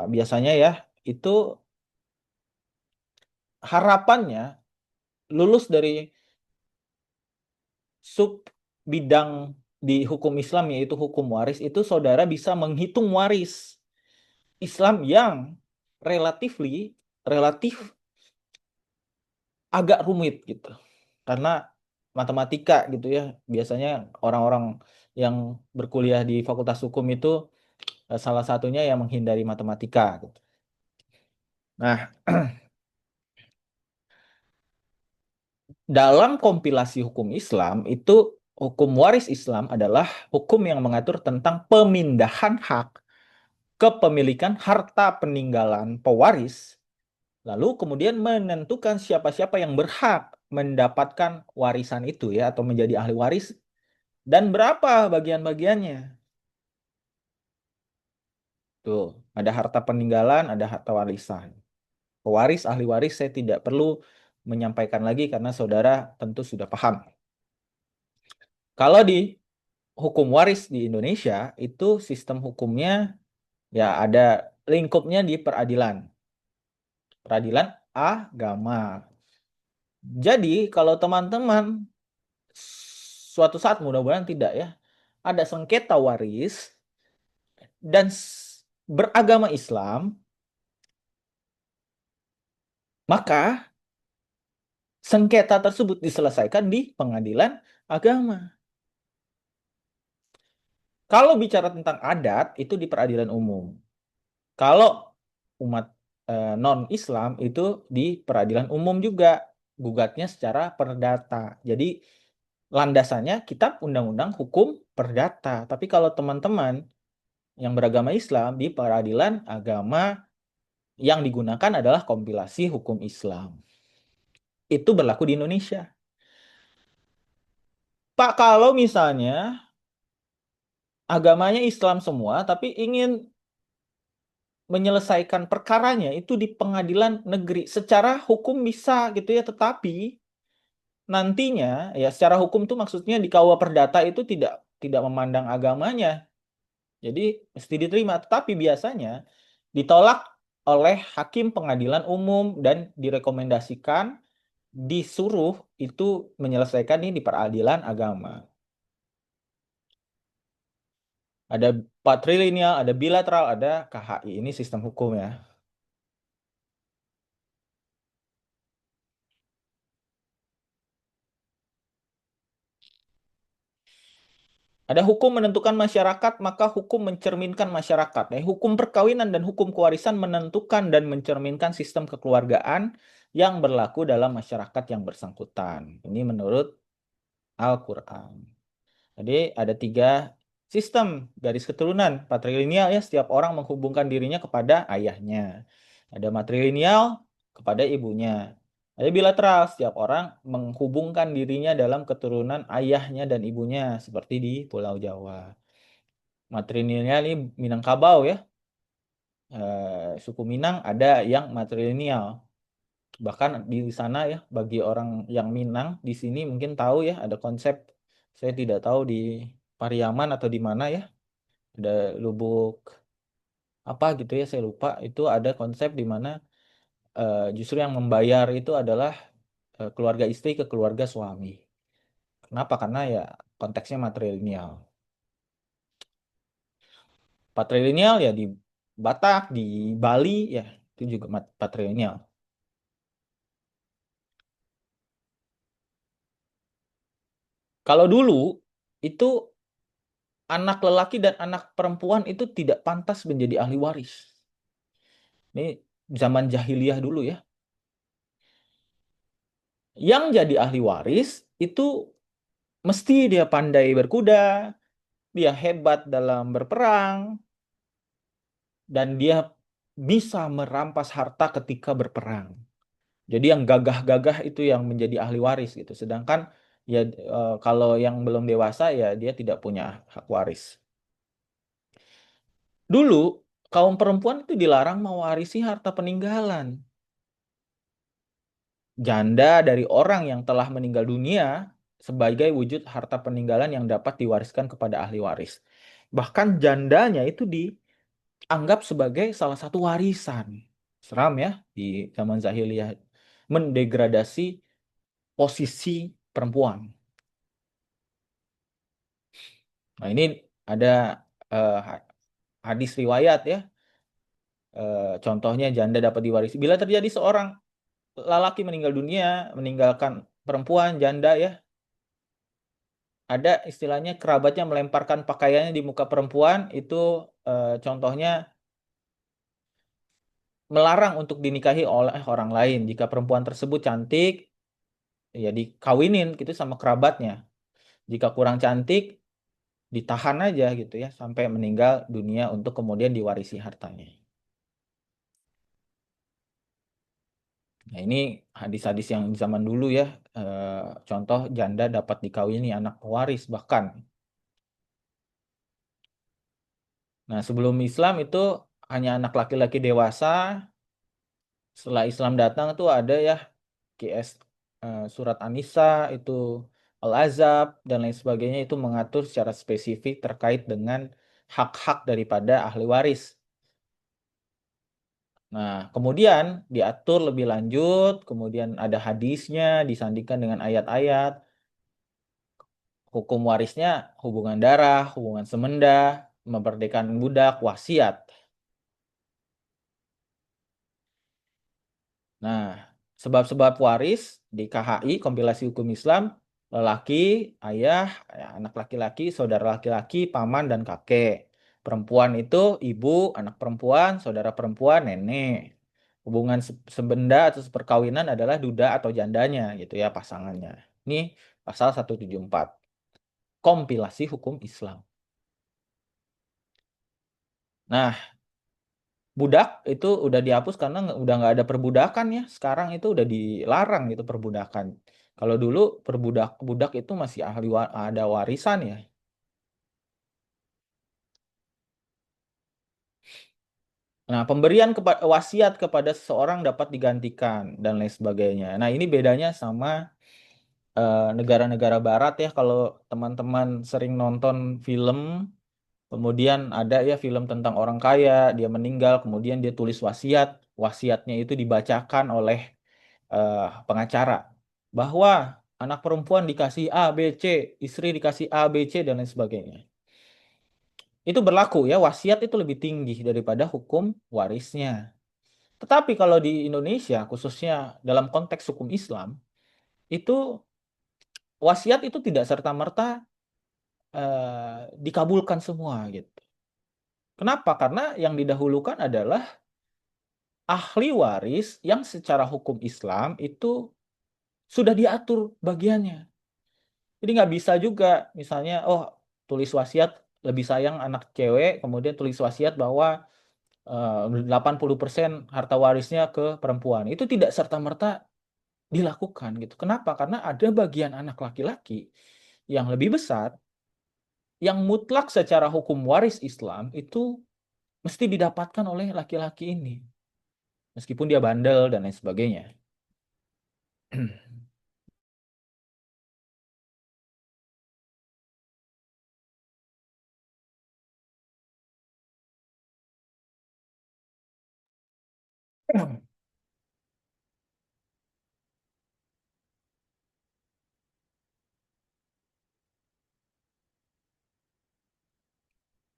biasanya ya itu harapannya lulus dari sub bidang di hukum Islam yaitu hukum waris itu saudara bisa menghitung waris Islam yang relatifly relatif agak rumit gitu. Karena matematika gitu ya, biasanya orang-orang yang berkuliah di Fakultas Hukum itu salah satunya yang menghindari matematika gitu. Nah, dalam kompilasi hukum Islam itu hukum waris Islam adalah hukum yang mengatur tentang pemindahan hak kepemilikan harta peninggalan pewaris, lalu kemudian menentukan siapa-siapa yang berhak mendapatkan warisan itu ya atau menjadi ahli waris Dan berapa bagian-bagiannya? Tuh, ada harta peninggalan, ada harta warisan. Pewaris, ahli waris saya tidak perlu menyampaikan lagi karena saudara tentu sudah paham. Kalau di hukum waris di Indonesia, itu sistem hukumnya ya ada lingkupnya di peradilan. Peradilan agama. Jadi kalau teman-teman suatu saat, mudah-mudahan tidak ya, ada sengketa waris dan beragama Islam, maka sengketa tersebut diselesaikan di pengadilan agama. Kalau bicara tentang adat, itu di peradilan umum. Kalau umat non-Islam itu di peradilan umum juga, gugatnya secara perdata. Jadi landasannya kitab undang-undang hukum perdata. Tapi kalau teman-teman yang beragama Islam di peradilan agama, yang digunakan adalah kompilasi hukum Islam. Itu berlaku di Indonesia. Pak, kalau misalnya agamanya Islam semua, tapi ingin menyelesaikan perkaranya itu di pengadilan negeri, secara hukum bisa gitu ya, tetapi nantinya ya secara hukum tuh maksudnya di KUA Perdata itu tidak memandang agamanya. Jadi mesti diterima, tetapi biasanya ditolak oleh hakim pengadilan umum dan direkomendasikan disuruh itu menyelesaikan ini di peradilan agama. Ada patrilineal, ada bilateral, ada KHI. Ini sistem hukum ya. Ada hukum menentukan masyarakat, maka hukum mencerminkan masyarakat. Hukum perkawinan dan hukum kewarisan menentukan dan mencerminkan sistem kekeluargaan yang berlaku dalam masyarakat yang bersangkutan. Ini menurut Al-Quran. Jadi ada 3 sistem garis keturunan. Patrilineal ya, setiap orang menghubungkan dirinya kepada ayahnya. Ada matrilineal kepada ibunya. Ada bilateral, setiap orang menghubungkan dirinya dalam keturunan ayahnya dan ibunya, seperti di Pulau Jawa. Matrilineal ini Minangkabau ya. Suku Minang ada yang matrilineal. Bahkan di sana ya, bagi orang yang Minang di sini mungkin tahu ya, ada konsep, saya tidak tahu di Pariaman atau di mana ya, ada Lubuk apa gitu ya, saya lupa. Itu ada konsep di mana justru yang membayar itu adalah keluarga istri ke keluarga suami. Kenapa? Karena ya konteksnya matrilineal. Patrilineal ya di Batak, di Bali ya itu juga patrilineal. Kalau dulu itu anak lelaki dan anak perempuan itu tidak pantas menjadi ahli waris. Ini zaman jahiliyah dulu ya. Yang jadi ahli waris itu mesti dia pandai berkuda, dia hebat dalam berperang, dan dia bisa merampas harta ketika berperang. Jadi yang gagah-gagah itu yang menjadi ahli waris gitu. Sedangkan ya kalau yang belum dewasa ya dia tidak punya hak waris. Dulu kaum perempuan itu dilarang mewarisi harta peninggalan. Janda dari orang yang telah meninggal dunia sebagai wujud harta peninggalan yang dapat diwariskan kepada ahli waris. Bahkan jandanya itu dianggap sebagai salah satu warisan. Seram ya di zaman Zahiliyah, mendegradasi posisi perempuan. Nah, ini ada eh, hadis riwayat ya. Contohnya janda dapat diwarisi. Bila terjadi seorang lelaki meninggal dunia, meninggalkan perempuan, janda ya, ada istilahnya kerabatnya melemparkan pakaiannya di muka perempuan, itu contohnya melarang untuk dinikahi oleh orang lain. Jika perempuan tersebut cantik, ya dikawinin gitu sama kerabatnya. Jika kurang cantik, ditahan aja gitu ya sampai meninggal dunia untuk kemudian diwarisi hartanya. Nah, ini hadis-hadis yang zaman dulu ya. Contoh janda dapat dikawini anak pewaris bahkan. Nah, sebelum Islam itu hanya anak laki-laki dewasa. Setelah Islam datang itu ada ya QS, surat An-Nisa itu, Al-Azab dan lain sebagainya, itu mengatur secara spesifik terkait dengan hak-hak daripada ahli waris. Nah, kemudian diatur lebih lanjut, kemudian ada hadisnya disandingkan dengan ayat-ayat. Hukum warisnya hubungan darah, hubungan semenda, memerdekakan budak, wasiat. Nah, sebab-sebab waris di KHI, Kompilasi Hukum Islam, lelaki, ayah, ya, anak laki-laki, saudara laki-laki, paman, dan kakek. Perempuan itu ibu, anak perempuan, saudara perempuan, nenek. Hubungan sebenda atau seperkawinan adalah duda atau jandanya, gitu ya, pasangannya. Ini pasal 174. Kompilasi Hukum Islam. Nah, budak itu udah dihapus karena udah nggak ada perbudakan ya. Sekarang itu udah dilarang gitu perbudakan. Kalau dulu budak itu masih ada warisan ya. Nah, pemberian wasiat kepada seseorang dapat digantikan dan lain sebagainya. Nah, ini bedanya sama negara-negara barat ya. Kalau teman-teman sering nonton film, kemudian ada ya film tentang orang kaya, dia meninggal, kemudian dia tulis wasiat. Wasiatnya itu dibacakan oleh pengacara bahwa anak perempuan dikasih A, B, C, istri dikasih A, B, C, dan lain sebagainya. Itu berlaku ya, wasiat itu lebih tinggi daripada hukum warisnya. Tetapi kalau di Indonesia, khususnya dalam konteks hukum Islam, itu wasiat itu tidak serta-merta dikabulkan semua gitu. Kenapa? Karena yang didahulukan adalah ahli waris yang secara hukum Islam itu sudah diatur bagiannya. Jadi nggak bisa juga misalnya, oh tulis wasiat lebih sayang anak cewek, kemudian tulis wasiat bahwa 80% harta warisnya ke perempuan. Itu tidak serta-merta dilakukan gitu. Kenapa? Karena ada bagian anak laki-laki yang lebih besar, yang mutlak secara hukum waris Islam itu mesti didapatkan oleh laki-laki ini. Meskipun dia bandel dan lain sebagainya.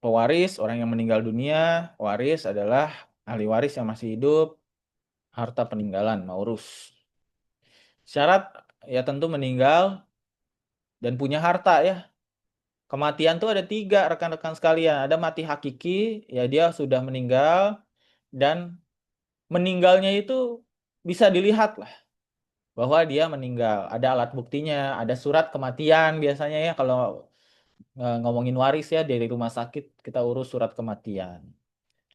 Pewaris, orang yang meninggal dunia, waris adalah ahli waris yang masih hidup, harta peninggalan, maurus. Syarat ya tentu meninggal dan punya harta ya. Kematian tuh ada 3 rekan-rekan sekalian. Ada mati hakiki, ya dia sudah meninggal, dan meninggalnya itu bisa dilihat lah bahwa dia meninggal. Ada alat buktinya, ada surat kematian biasanya ya kalau ngomongin waris ya, dari rumah sakit kita urus surat kematian.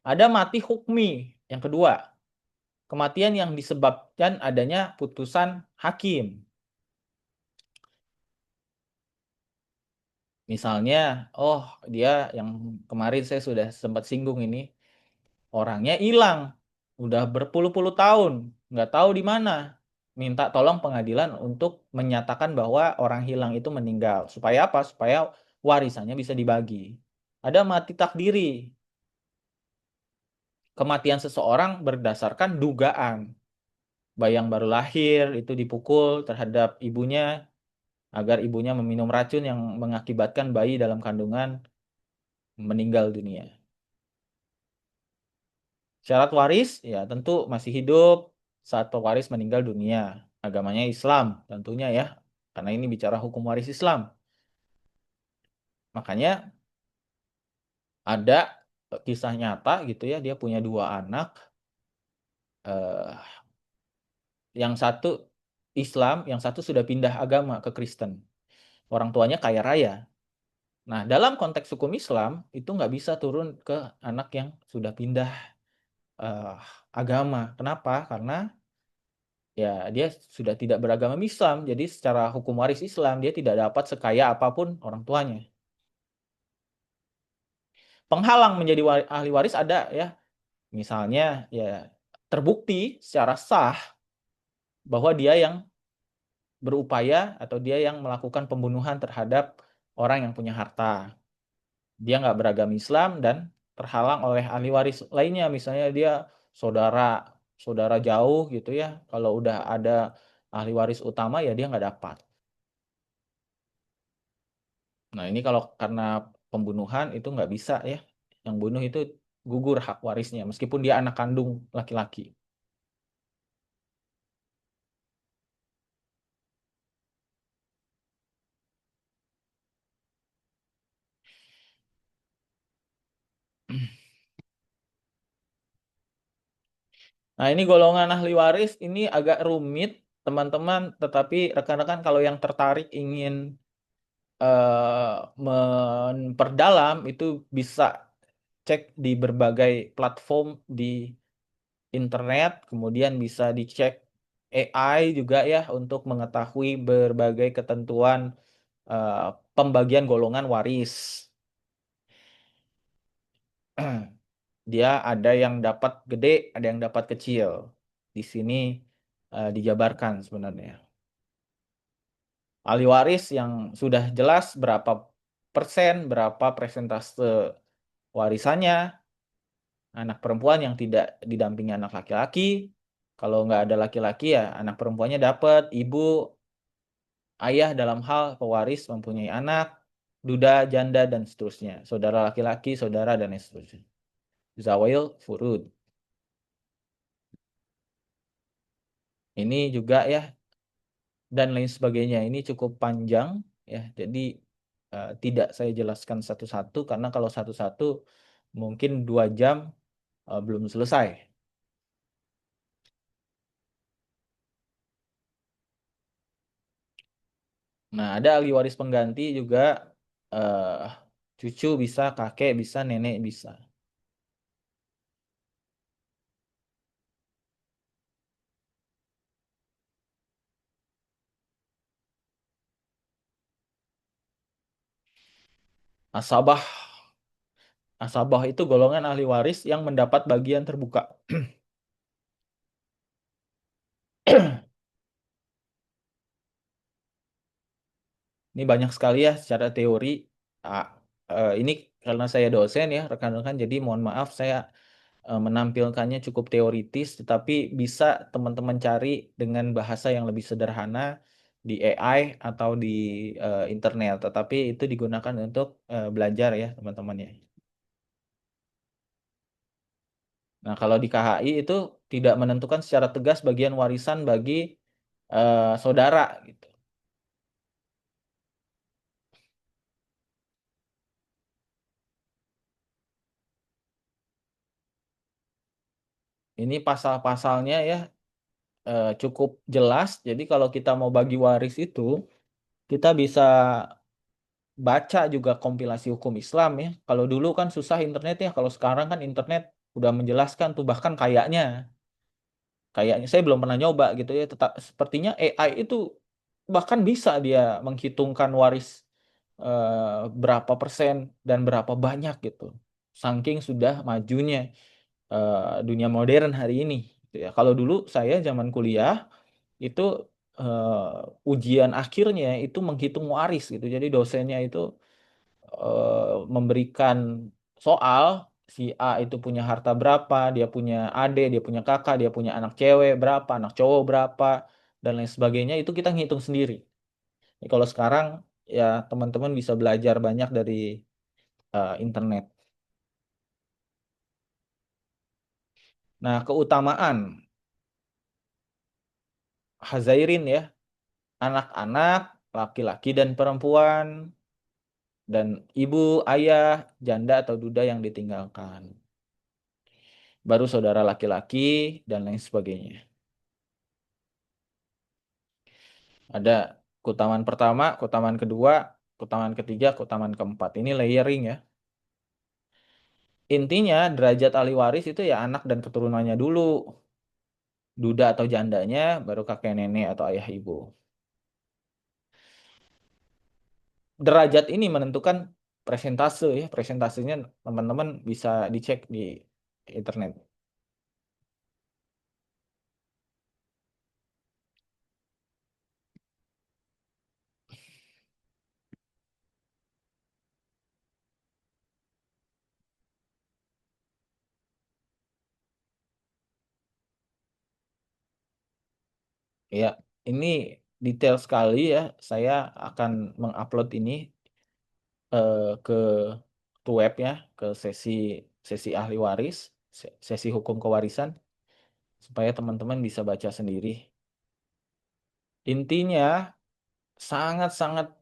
Ada mati hukmi yang kedua, kematian yang disebabkan adanya putusan hakim. Misalnya, oh dia yang kemarin saya sudah sempat singgung ini, orangnya hilang, udah berpuluh-puluh tahun, nggak tahu di mana. Minta tolong pengadilan untuk menyatakan bahwa orang hilang itu meninggal. Supaya apa? Supaya warisannya bisa dibagi. Ada mati takdiri. Kematian seseorang berdasarkan dugaan. Bayi yang baru lahir itu dipukul terhadap ibunya agar ibunya meminum racun yang mengakibatkan bayi dalam kandungan meninggal dunia. Syarat waris ya tentu masih hidup saat pewaris meninggal dunia. Agamanya Islam tentunya ya, karena ini bicara hukum waris Islam. Makanya ada kisah nyata gitu ya, dia punya 2 anak, eh, yang satu Islam, yang satu sudah pindah agama ke Kristen. Orang tuanya kaya raya. Nah, dalam konteks hukum Islam itu nggak bisa turun ke anak yang sudah pindah eh, agama. Kenapa? Karena ya dia sudah tidak beragama Islam. Jadi secara hukum waris Islam dia tidak dapat sekaya apapun orang tuanya. penghalang menjadi ahli waris ada ya. Misalnya ya terbukti secara sah bahwa dia yang berupaya atau dia yang melakukan pembunuhan terhadap orang yang punya harta. Dia nggak beragama Islam dan terhalang oleh ahli waris lainnya. Misalnya dia saudara saudara jauh gitu ya. Kalau udah ada ahli waris utama ya dia nggak dapat. Nah ini kalau karena pembunuhan itu nggak bisa ya. Yang bunuh itu gugur hak warisnya meskipun dia anak kandung laki-laki. Nah, ini golongan ahli waris ini agak rumit, teman-teman. Tetapi rekan-rekan kalau yang tertarik ingin memperdalam itu bisa cek di berbagai platform di internet, kemudian bisa dicek AI juga ya untuk mengetahui berbagai ketentuan eh, pembagian golongan waris. Dia ada yang dapat gede, ada yang dapat kecil. Di sini dijabarkan sebenarnya. Ahli waris yang sudah jelas berapa persen, berapa persentase warisannya, anak perempuan yang tidak didampingi anak laki-laki. Kalau nggak ada laki-laki ya anak perempuannya dapat, ibu, ayah dalam hal pewaris mempunyai anak, duda, janda, dan seterusnya. Saudara laki-laki, saudara, dan seterusnya. Zawil furud. Ini juga ya dan lain sebagainya. Ini cukup panjang ya. Jadi tidak saya jelaskan satu-satu karena kalau satu-satu mungkin 2 jam belum selesai. Nah, ada ahli waris pengganti juga eh, cucu bisa, kakek bisa, nenek bisa. Asabah. Asabah itu golongan ahli waris yang mendapat bagian terbuka. Ini banyak sekali ya secara teori. Ah, ini karena saya dosen ya, rekan-rekan, jadi mohon maaf saya menampilkannya cukup teoritis, tetapi bisa teman-teman cari dengan bahasa yang lebih sederhana di AI atau di internet. Tetapi itu digunakan untuk belajar ya teman-teman ya. Nah, kalau di KHI itu tidak menentukan secara tegas bagian warisan bagi saudara gitu. Ini pasal-pasalnya ya cukup jelas. Jadi kalau kita mau bagi waris itu, kita bisa baca juga kompilasi hukum Islam ya. Kalau dulu kan susah internet ya, kalau sekarang kan internet udah menjelaskan tuh bahkan kayaknya saya belum pernah nyoba gitu ya. Tetap sepertinya AI itu bahkan bisa dia menghitungkan waris berapa persen dan berapa banyak gitu. Saking sudah majunya dunia modern hari ini. Gitu ya. Kalau dulu saya zaman kuliah itu ujian akhirnya itu menghitung waris gitu. Jadi dosennya itu memberikan soal si A itu punya harta berapa, dia punya adik, dia punya kakak, dia punya anak cewek berapa, anak cowok berapa, dan lain sebagainya itu kita ngitung sendiri. Jadi kalau sekarang ya teman-teman bisa belajar banyak dari internet. Nah, keutamaan Hazairin ya, anak-anak, laki-laki dan perempuan, dan ibu, ayah, janda atau duda yang ditinggalkan. Baru saudara laki-laki dan lain sebagainya. Ada keutamaan pertama, keutamaan kedua, keutamaan ketiga, keutamaan keempat. Ini layering ya. Intinya derajat ahli waris itu ya anak dan keturunannya dulu. Duda atau jandanya, baru kakek nenek atau ayah ibu. Derajat ini menentukan presentase ya, presentasenya teman-teman bisa dicek di internet. Ya, ini detail sekali ya. Saya akan mengupload ini ke web ya, ke sesi sesi ahli waris, sesi hukum kewarisan, supaya teman-teman bisa baca sendiri. Intinya sangat-sangat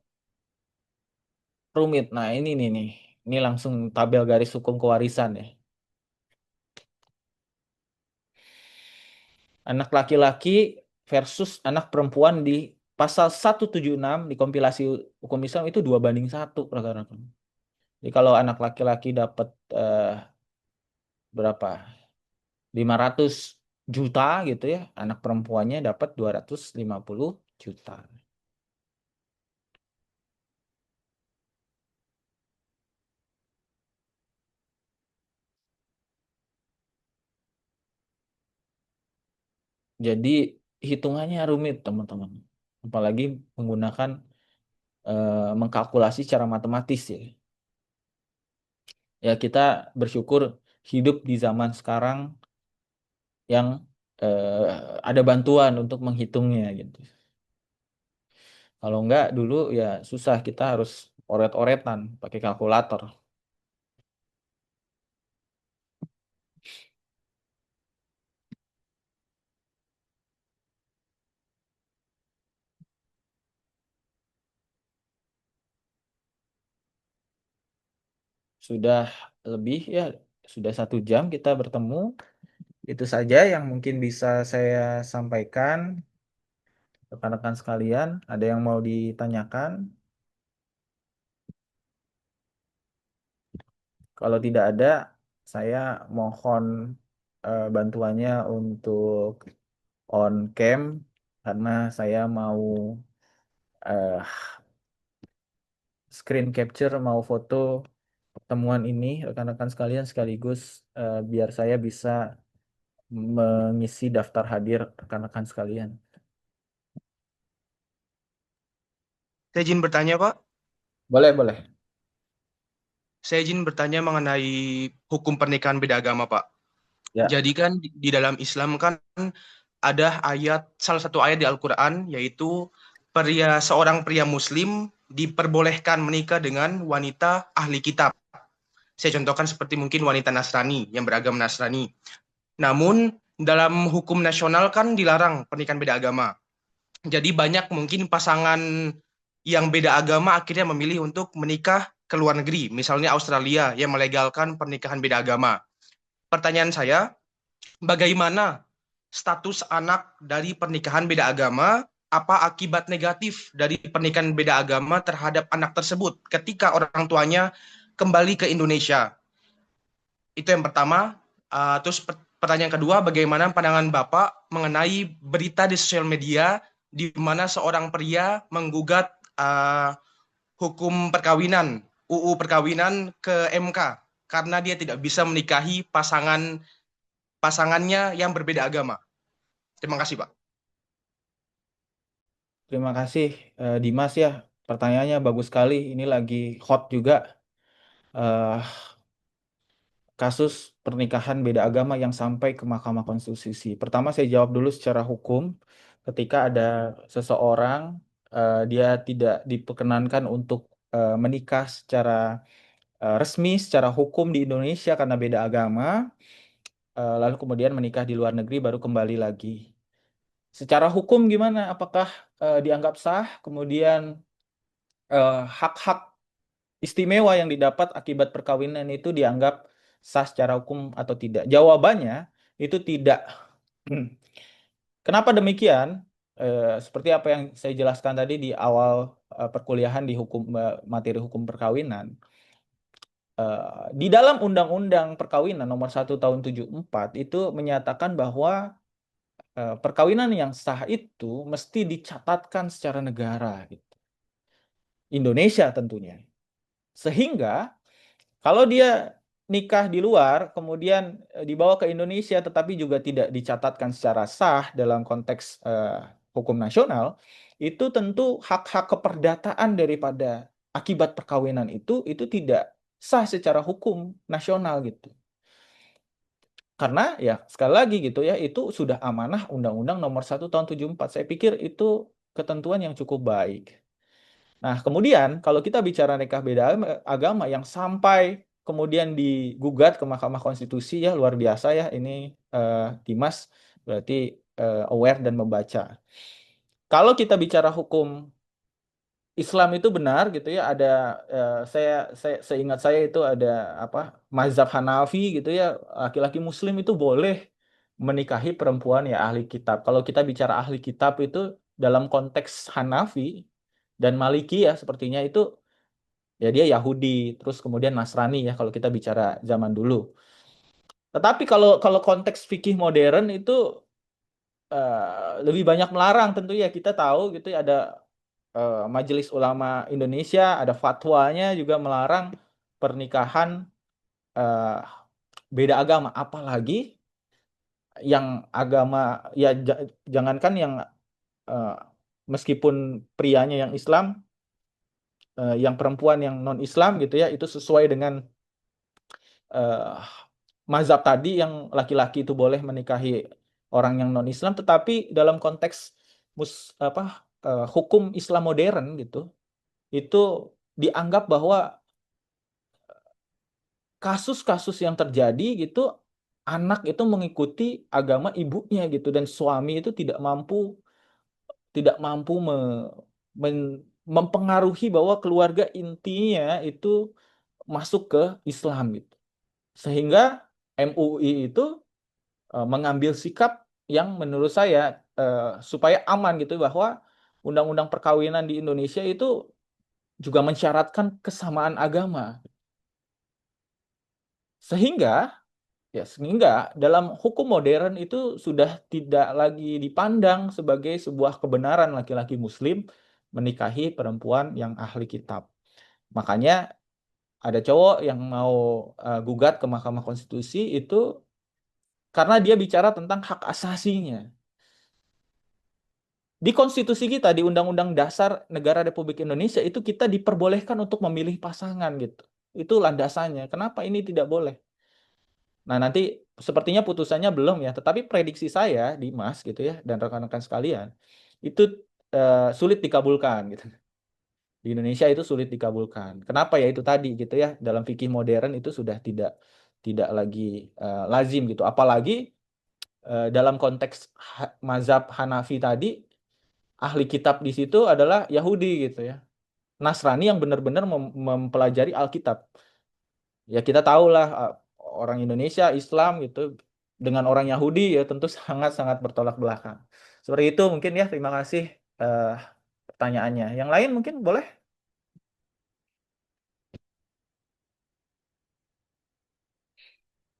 rumit. Nah, ini nih. Ini langsung tabel garis hukum kewarisan ya. Anak laki-laki versus anak perempuan di pasal 176 di kompilasi hukum Islam itu 2:1 rekan-rekan. Jadi kalau anak laki-laki dapat berapa? 500 juta gitu ya, anak perempuannya dapat 250 juta. Jadi hitungannya rumit teman-teman. Apalagi menggunakan mengkalkulasi secara matematis ya. Ya kita bersyukur hidup di zaman sekarang yang ada bantuan untuk menghitungnya gitu. Kalau enggak dulu ya susah, kita harus oret-oretan pakai kalkulator. Sudah lebih ya, sudah 1 jam kita bertemu. Itu saja yang mungkin bisa saya sampaikan. Rekan-rekan sekalian, ada yang mau ditanyakan? Kalau tidak ada, saya mohon bantuannya untuk on cam karena saya mau eh, screen capture, mau foto pertemuan ini rekan-rekan sekalian sekaligus biar saya bisa mengisi daftar hadir rekan-rekan sekalian. Saya izin bertanya, Pak. Boleh, boleh. Saya izin bertanya mengenai hukum pernikahan beda agama, Pak. Ya. Jadi kan di dalam Islam kan ada salah satu ayat di Al-Quran, yaitu seorang pria Muslim diperbolehkan menikah dengan wanita ahli kitab. Saya contohkan seperti mungkin wanita Nasrani yang beragama Nasrani. Namun dalam hukum nasional kan dilarang pernikahan beda agama. Jadi banyak mungkin pasangan yang beda agama akhirnya memilih untuk menikah ke luar negeri. Misalnya Australia yang melegalkan pernikahan beda agama. Pertanyaan saya, bagaimana status anak dari pernikahan beda agama? Apa akibat negatif dari pernikahan beda agama terhadap anak tersebut ketika orang tuanya kembali ke Indonesia? Itu yang pertama. Terus pertanyaan kedua, bagaimana pandangan Bapak mengenai berita di sosial media di mana seorang pria menggugat hukum perkawinan, UU perkawinan ke MK karena dia tidak bisa menikahi pasangannya yang berbeda agama. Terima kasih, Pak. Terima kasih Dimas ya. Pertanyaannya bagus sekali. Ini lagi hot juga. Kasus pernikahan beda agama yang sampai ke Mahkamah Konstitusi. Pertama saya jawab dulu secara hukum. Ketika ada seseorang dia tidak diperkenankan untuk menikah secara resmi, secara hukum di Indonesia karena beda agama, lalu kemudian menikah di luar negeri baru kembali lagi. Secara hukum gimana? Apakah dianggap sah? Kemudian hak-hak istimewa yang didapat akibat perkawinan itu dianggap sah secara hukum atau tidak? Jawabannya itu tidak. Kenapa demikian? Seperti apa yang saya jelaskan tadi di awal perkuliahan di materi hukum perkawinan. Di dalam Undang-Undang Perkawinan Nomor 1 Tahun 74 itu menyatakan bahwa perkawinan yang sah itu mesti dicatatkan secara negara, gitu. Indonesia tentunya. Sehingga kalau dia nikah di luar, kemudian dibawa ke Indonesia, tetapi juga tidak dicatatkan secara sah dalam konteks hukum nasional, itu tentu hak-hak keperdataan daripada akibat perkawinan itu tidak sah secara hukum nasional gitu. Karena ya sekali lagi gitu ya, itu sudah amanah Undang-Undang Nomor 1 Tahun 74. Saya pikir itu ketentuan yang cukup baik. Nah, kemudian kalau kita bicara nikah beda agama yang sampai kemudian digugat ke Mahkamah Konstitusi, ya luar biasa ya ini Dimas berarti aware dan membaca. Kalau kita bicara hukum Islam itu benar gitu ya, ada saya seingat saya itu ada apa mazhab Hanafi gitu ya, laki-laki Muslim itu boleh menikahi perempuan ya ahli kitab. Kalau kita bicara ahli kitab itu dalam konteks Hanafi dan Maliki ya sepertinya itu ya dia Yahudi, terus kemudian Nasrani ya kalau kita bicara zaman dulu. Tetapi kalau kalau konteks fikih modern itu lebih banyak melarang tentu ya, kita tahu gitu ya, ada Majelis Ulama Indonesia, ada fatwanya juga melarang pernikahan eh, beda agama, apalagi yang agama ya jangankan yang eh, meskipun prianya yang Islam, yang perempuan yang non Islam gitu ya, itu sesuai dengan eh, mazhab tadi yang laki-laki itu boleh menikahi orang yang non Islam, tetapi dalam konteks hukum Islam modern gitu, itu dianggap bahwa kasus-kasus yang terjadi gitu, anak itu mengikuti agama ibunya gitu, dan suami itu tidak mampu mempengaruhi bahwa keluarga intinya itu masuk ke Islam gitu. Sehingga MUI itu mengambil sikap yang menurut saya supaya aman gitu, bahwa undang-undang perkawinan di Indonesia itu juga mensyaratkan kesamaan agama. Sehingga dalam hukum modern itu sudah tidak lagi dipandang sebagai sebuah kebenaran laki-laki Muslim menikahi perempuan yang ahli kitab. Makanya ada cowok yang mau gugat ke Mahkamah Konstitusi itu karena dia bicara tentang hak asasinya. Di konstitusi kita, di Undang-Undang Dasar Negara Republik Indonesia itu kita diperbolehkan untuk memilih pasangan gitu. Itu landasannya. Kenapa ini tidak boleh? Nah, nanti sepertinya putusannya belum ya, tetapi prediksi saya, Dimas gitu ya, dan rekan-rekan sekalian, itu sulit dikabulkan gitu. Di Indonesia itu sulit dikabulkan. Kenapa ya? Itu tadi gitu ya, dalam fikih modern itu sudah tidak lagi lazim gitu. Apalagi dalam konteks mazhab Hanafi tadi, ahli kitab di situ adalah Yahudi gitu ya. Nasrani yang benar-benar mempelajari Alkitab. Ya kita tahulah orang Indonesia Islam gitu dengan orang Yahudi ya tentu sangat-sangat bertolak belakang. Seperti itu mungkin ya. Terima kasih eh, pertanyaannya. Yang lain mungkin boleh.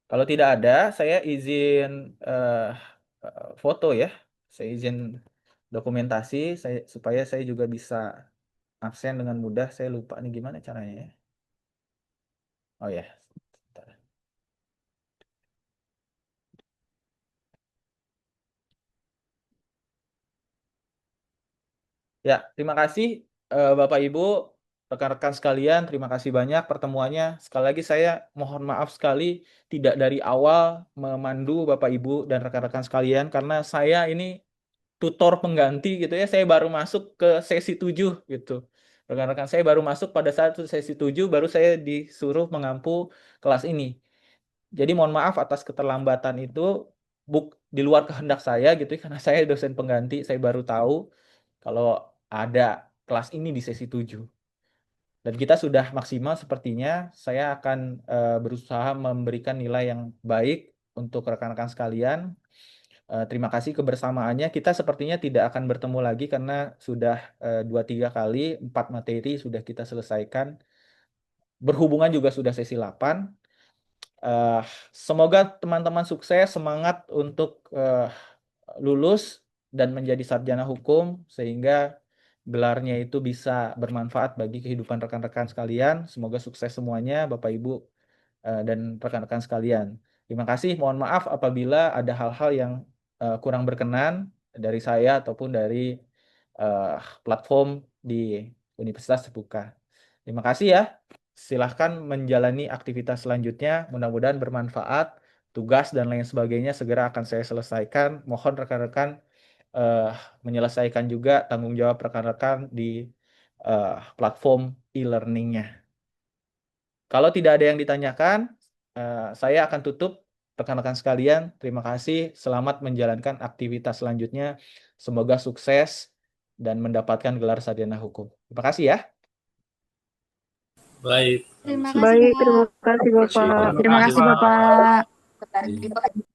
Kalau tidak ada, saya izin eh, foto ya. Saya izin dokumentasi supaya saya juga bisa absen dengan mudah. Saya lupa nih gimana caranya ya. Oh ya. Sebentar. Ya, terima kasih Bapak Ibu, rekan-rekan sekalian, terima kasih banyak pertemuannya. Sekali lagi saya mohon maaf sekali tidak dari awal memandu Bapak Ibu dan rekan-rekan sekalian karena saya ini tutor pengganti gitu ya. Saya baru masuk ke sesi 7 gitu. Rekan-rekan saya baru masuk pada saat sesi 7 baru saya disuruh mengampu kelas ini. Jadi mohon maaf atas keterlambatan itu, di luar kehendak saya gitu ya, karena saya dosen pengganti, saya baru tahu kalau ada kelas ini di sesi 7. Dan kita sudah maksimal sepertinya. Saya akan berusaha memberikan nilai yang baik untuk rekan-rekan sekalian. Terima kasih kebersamaannya. Kita sepertinya tidak akan bertemu lagi karena sudah 2-3 kali, 4 materi sudah kita selesaikan. Berhubungan juga sudah sesi 8. Eh, Semoga teman-teman sukses, semangat untuk lulus dan menjadi sarjana hukum, sehingga gelarnya itu bisa bermanfaat bagi kehidupan rekan-rekan sekalian. Semoga sukses semuanya, Bapak Ibu dan rekan-rekan sekalian. Terima kasih. Mohon maaf apabila ada hal-hal yang kurang berkenan dari saya ataupun dari platform di Universitas Terbuka. Terima kasih ya. Silahkan menjalani aktivitas selanjutnya. Mudah-mudahan bermanfaat. Tugas dan lain sebagainya segera akan saya selesaikan. Mohon rekan-rekan menyelesaikan juga tanggung jawab rekan-rekan di platform e-learningnya. Kalau tidak ada yang ditanyakan, saya akan tutup. Rekan-rekan sekalian, terima kasih. Selamat menjalankan aktivitas selanjutnya. Semoga sukses dan mendapatkan gelar sarjana hukum. Terima kasih ya. Baik. Terima kasih, Baik, Pak. terima kasih Bapak. Terima kasih, Bapak.